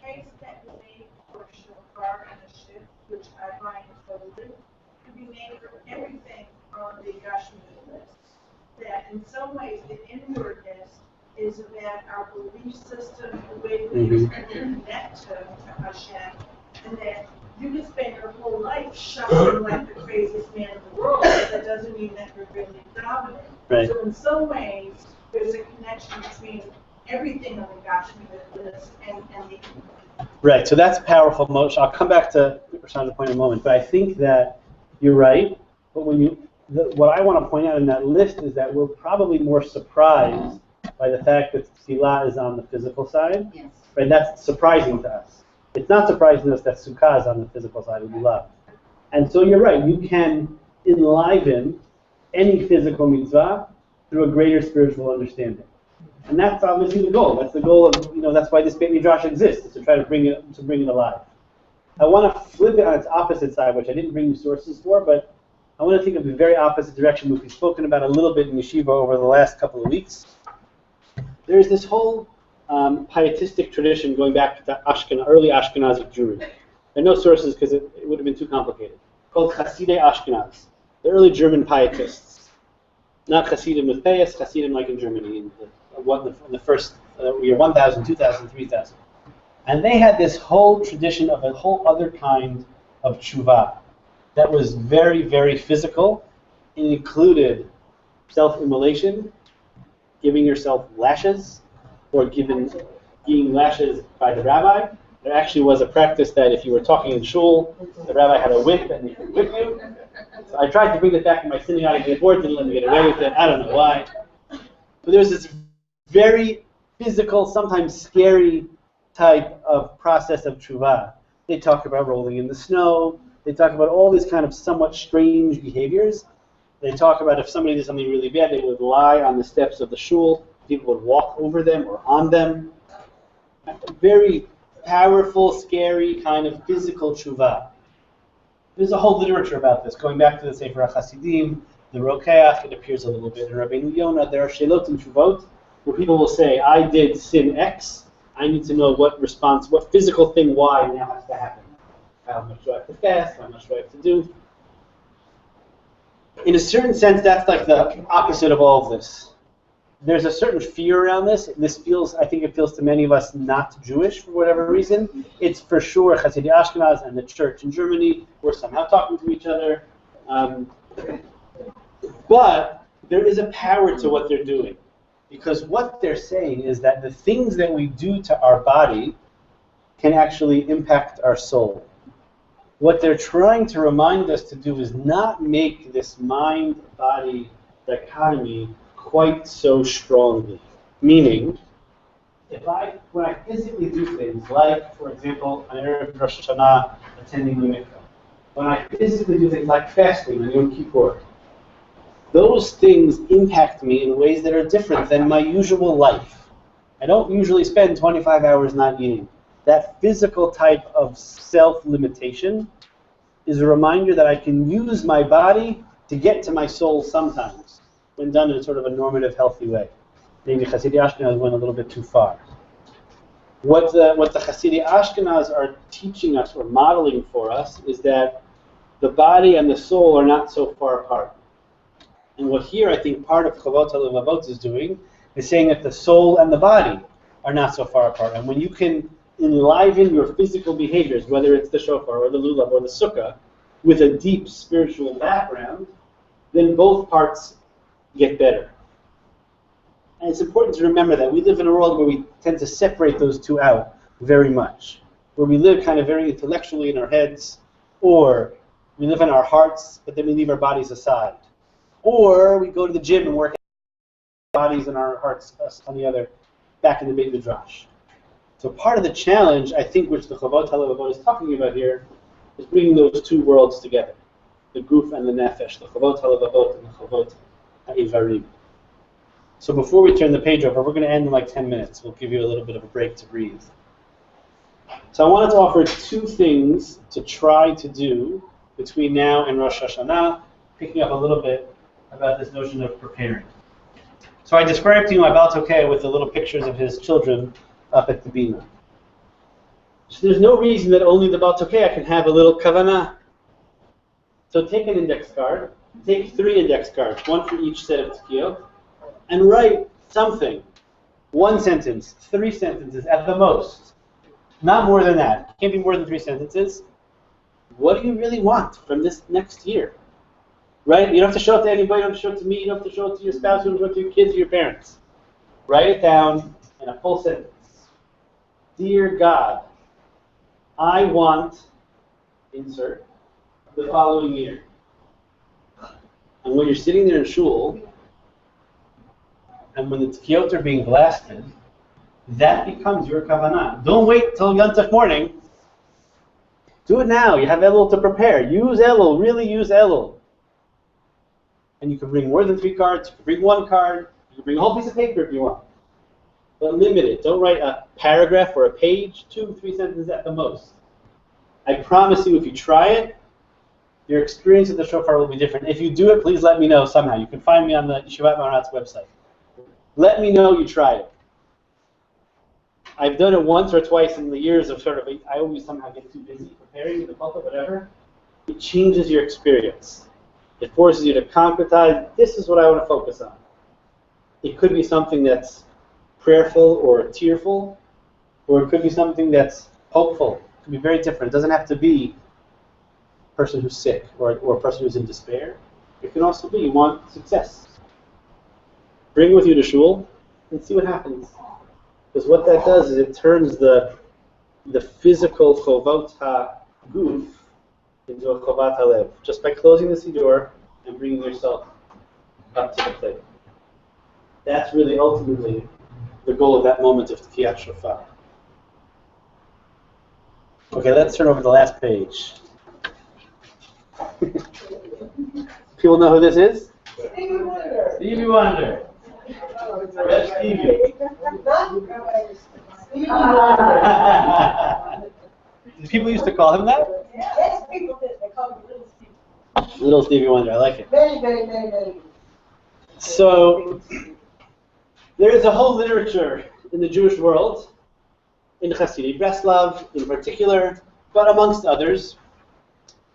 case that we made for Shofar and a shift, which I find totally, to be made for everything on the Gashmi list. That in some ways the inwardness is about our belief system, the way we connect to Hashem, and that you can spend your whole life shopping like the craziest man in the world, but that doesn't mean that you're really dominant. Right. So in some ways, there's a connection between everything on the Gashmi list and the Right. So that's powerful. I'll come back to Rashan's point in a moment, but I think that you're right. But what I want to point out in that list is that we're probably more surprised by the fact that Tefillah is on the physical side. Yes. Right? That's surprising to us. It's not surprising to us that Sukkah is on the physical side of Tefillah. And so you're right. You can enliven any physical mitzvah through a greater spiritual understanding. And that's obviously the goal. That's the goal of, that's why this Beit Midrash exists, is to try to bring it alive. I want to flip it on its opposite side, which I didn't bring you sources for, but I want to think of the very opposite direction, which we've spoken about a little bit in Yeshiva over the last couple of weeks. There's this whole pietistic tradition going back to the early Ashkenazic Jewry. There are no sources because it would have been too complicated. Called Hasidei Ashkenaz, the early German pietists. Not Hasidim with Payas, Hasidim like in Germany in the first year 1000, 2000, 3000. And they had this whole tradition of a whole other kind of tshuva that was very, very physical. It included self-immolation, giving yourself lashes, or giving lashes by the rabbi. There actually was a practice that if you were talking in shul, the rabbi had a whip and he could whip you. So I tried to bring it back in my synagogue, the board didn't let me get away with it. I don't know why. But there's this very physical, sometimes scary type of process of tshuva. They talk about rolling in the snow. They talk about all these kind of somewhat strange behaviors. They talk about if somebody did something really bad, they would lie on the steps of the shul. People would walk over them or on them. Very powerful, scary kind of physical tshuva. There's a whole literature about this, going back to the Sefer HaChasidim, the Rokeach. It appears a little bit in Rabbi Iyun. There are shelot and tshuvot where people will say, I did sin X. I need to know what physical thing Y now has to happen. How much do I have to fast? How much do I have to do? In a certain sense, that's like the opposite of all of this. There's a certain fear around this. I think it feels to many of us not Jewish for whatever reason. It's for sure Hasidei Ashkenaz and the church in Germany were somehow talking to each other. But there is a power to what they're doing. Because what they're saying is that the things that we do to our body can actually impact our soul. What they're trying to remind us to do is not make this mind-body dichotomy quite so strongly. Meaning, when I physically do things, like, for example, on Erev Rosh Hashanah, attending the mikveh, when I physically do things like fasting on Yom Kippur, those things impact me in ways that are different than my usual life. I don't usually spend 25 hours not eating. That physical type of self-limitation is a reminder that I can use my body to get to my soul sometimes, when done in sort of a normative, healthy way. Maybe Hasidic Ashkenaz went a little bit too far. What the Hasidic Ashkenaz are teaching us or modeling for us is that the body and the soul are not so far apart. And what here I think part of Chavot HaLevavot is doing is saying that the soul and the body are not so far apart. And when you can enliven your physical behaviors, whether it's the shofar or the lulav or the sukkah, with a deep spiritual background, then both parts get better. And it's important to remember that we live in a world where we tend to separate those two out very much, where we live kind of very intellectually in our heads, or we live in our hearts, but then we leave our bodies aside. Or we go to the gym and work our bodies and our hearts on the other, back in the Beit Midrash. So part of the challenge, I think, which the Chavot HaLevavot is talking about here, is bringing those two worlds together, the guf and the nefesh, the Chavot HaLevavot and the Chavot HaIvarim. So before we turn the page over, we're going to end in like 10 minutes. We'll give you a little bit of a break to breathe. So I wanted to offer two things to try to do between now and Rosh Hashanah, picking up a little bit about this notion of preparing. So I described to you my Baal Tokeh with the little pictures of his children up at the Bina. So there's no reason that only the Baal Tokeh can have a little kavanah. So take an index card, take 3 index cards, 1 for each set of tekiyot, and write something. 1 sentence, 3 sentences at the most. Not more than that. It can't be more than 3 sentences. What do you really want from this next year? Right? You don't have to show it to anybody, you don't have to show it to me, you don't have to show it to your spouse, you don't have to show it to your kids or your parents. Write it down in a full sentence. Dear God, I want, insert, the following year. And when you're sitting there in shul, and when the tekiyot are being blasted, that becomes your kavanah. Don't wait till Yom Tov morning. Do it now. You have Elul to prepare. Use Elul. Really use Elul. And you can bring more than 3 cards. You can bring 1 card. You can bring a whole piece of paper if you want. But limit it. Don't write a paragraph or a page. 2, 3 sentences at the most. I promise you, if you try it, your experience at the shofar will be different. If you do it, please let me know somehow. You can find me on the Yeshivat Maharat's website. Let me know you tried it. I've done it once or twice in the years of sort of, I always somehow get too busy preparing the pulpit, whatever. It changes your experience. It forces you to concretize, this is what I want to focus on. It could be something that's prayerful or tearful, or it could be something that's hopeful. It could be very different. It doesn't have to be a person who's sick or a person who's in despair. It can also be you want success. Bring it with you to shul and see what happens. Because what that does is it turns the physical chovot ha-guf into a chovat halev, just by closing the siddur and bringing yourself up to the plate. That's really ultimately the goal of that moment of Tekiyat Shofar. Okay, let's turn over to the last page. People know who this is? Stevie Wonder. Stevie Wonder. Red Stevie. People used to call him that? Yes, people did. They call him Little Stevie. Little Stevie Wonder, I like it. Very. So, there is a whole literature in the Jewish world, in Hasidic Breslov in particular, but amongst others,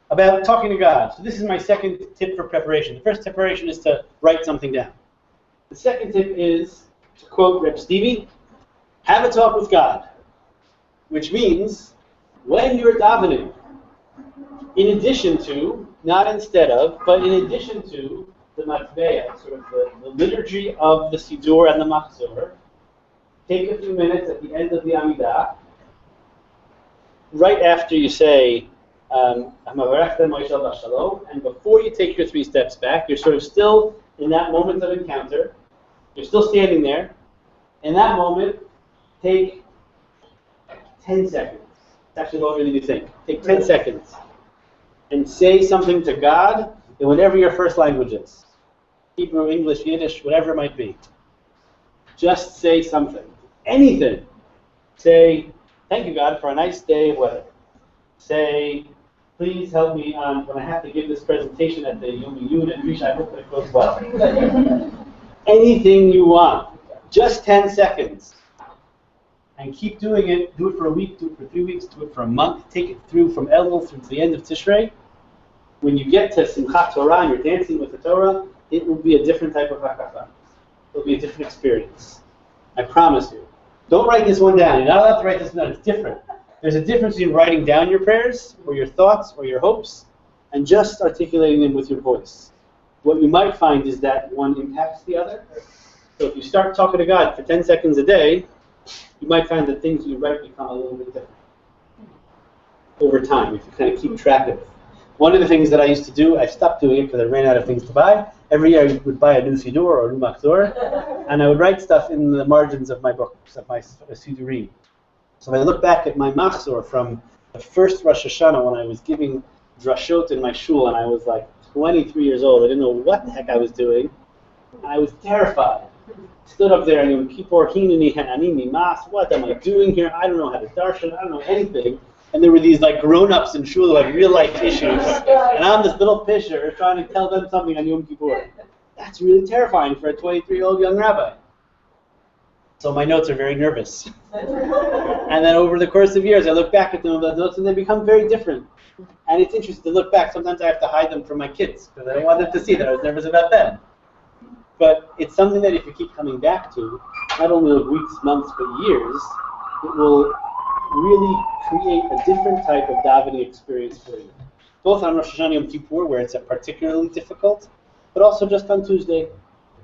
about talking to God. So this is my second tip for preparation. The first preparation is to write something down. The second tip is, to quote Reb Stevie, have a talk with God, which means when you're davening, in addition to, not instead of, but in addition to the matbeah, sort of the liturgy of the siddur and the machzor, take a few minutes at the end of the Amidah right after you say, and before you take your 3 steps back, you're sort of still in that moment of encounter. You're still standing there. In that moment, take 10 seconds. It's actually longer than you think. Take 10 seconds and say something to God in whatever your first language is. Hebrew, English, Yiddish, whatever it might be. Just say something. Anything. Say, thank you, God, for a nice day of weather. Say, please help me when I have to give this presentation at the Iyun and Rish, I hope that it goes well. Anything you want. Just 10 seconds. And keep doing it. Do it for a week, do it for 3 weeks, do it for a month. Take it through from Elul through to the end of Tishrei. When you get to Simchat Torah and you're dancing with the Torah, it will be a different type of hakafa. It will be a different experience. I promise you. Don't write this one down. You're not allowed to write this down. It's different. There's a difference between writing down your prayers or your thoughts or your hopes and just articulating them with your voice. What you might find is that one impacts the other. So if you start talking to God for 10 seconds a day, you might find that things you write become a little bit different over time if you kind of keep track of it. One of the things that I used to do, I stopped doing it because I ran out of things to buy. Every year I would buy a new Siddur or a new Machzor, and I would write stuff in the margins of my books, of my Siddurim. So I look back at my Machzor from the first Rosh Hashanah when I was giving drashot in my shul, and I was like 23 years old. I didn't know what the heck I was doing. I was terrified. Stood up there and Yom Kippur, Hineni, Hanani, Mas, what am I doing here? I don't know how to darshan, I don't know anything. And there were these like grown-ups in shul who had real-life issues, and I'm this little pisher trying to tell them something on Yom Kippur. That's really terrifying for a 23-year-old young rabbi. So my notes are very nervous. And then over the course of years, I look back at them and those notes, and they become very different. And it's interesting to look back. Sometimes I have to hide them from my kids because I don't want them to see that I was nervous about them. But it's something that if you keep coming back to, not only weeks, months, but years, it will really create a different type of davening experience for you. Both on Rosh Hashanah Yom Kippur, where it's particularly difficult, but also just on Tuesday,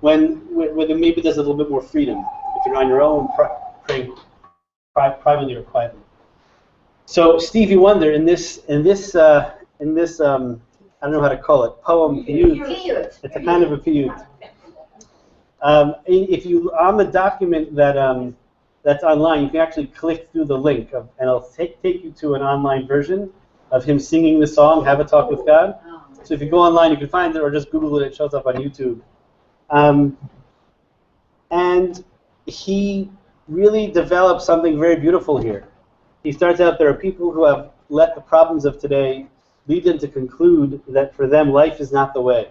when maybe there's a little bit more freedom. If you're on your own, praying privately or quietly. So Stevie Wonder, in this I don't know how to call it, poem, piyut. It's a kind of a piyut. If you on the document that that's online, you can actually click through the link, and it'll take you to an online version of him singing the song, Have a Talk with God. So if you go online, you can find it, or just Google it, it shows up on YouTube. And he really develops something very beautiful here. He starts out, there are people who have let the problems of today lead them to conclude that for them life is not the way.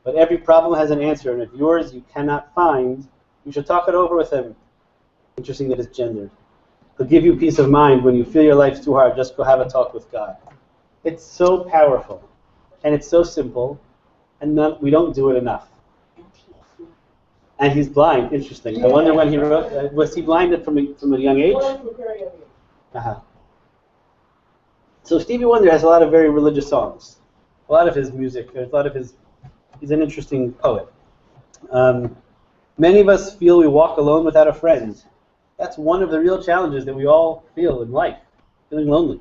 But every problem has an answer, and if yours you cannot find, you should talk it over with him. Interesting that it's gendered. He'll give you peace of mind when you feel your life's too hard, just go have a talk with God. It's so powerful, and it's so simple, and we don't do it enough. And he's blind, interesting. I wonder when he wrote, was he blinded from a young age? Uh-huh. So Stevie Wonder has a lot of very religious songs. A lot of his music, there's a lot of his, he's an interesting poet. Many of us feel we walk alone without a friend. That's one of the real challenges that we all feel in life, feeling lonely.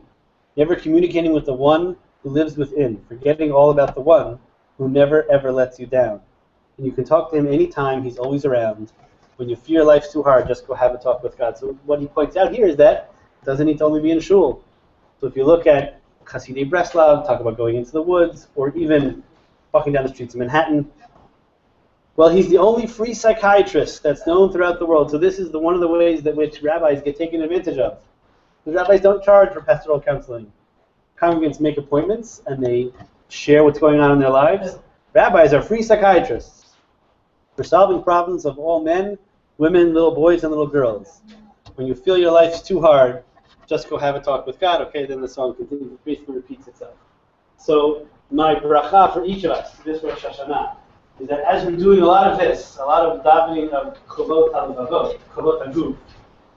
Never communicating with the one who lives within, forgetting all about the one who never ever lets you down. And you can talk to him anytime, he's always around. When you fear life's too hard, just go have a talk with God. So what he points out here is that it doesn't need to only be in shul. So if you look at Chasidei Breslov, talk about going into the woods, or even walking down the streets of Manhattan, well, he's the only free psychiatrist that's known throughout the world. So this is one of the ways that which rabbis get taken advantage of. The rabbis don't charge for pastoral counseling. Congregants make appointments, and they share what's going on in their lives. Rabbis are free psychiatrists for solving problems of all men, women, little boys, and little girls. When you feel your life's too hard, just go have a talk with God. Okay, then the song continues, basically repeats itself. So my bracha for each of us, this Rosh Hashanah, is that as we're doing a lot of this, a lot of davening of chovot halevavot, chovot haguf,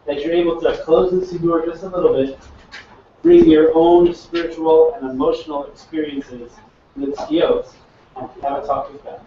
that you're able to close the siddur just a little bit, bring your own spiritual and emotional experiences with tziyot, and have a talk with God.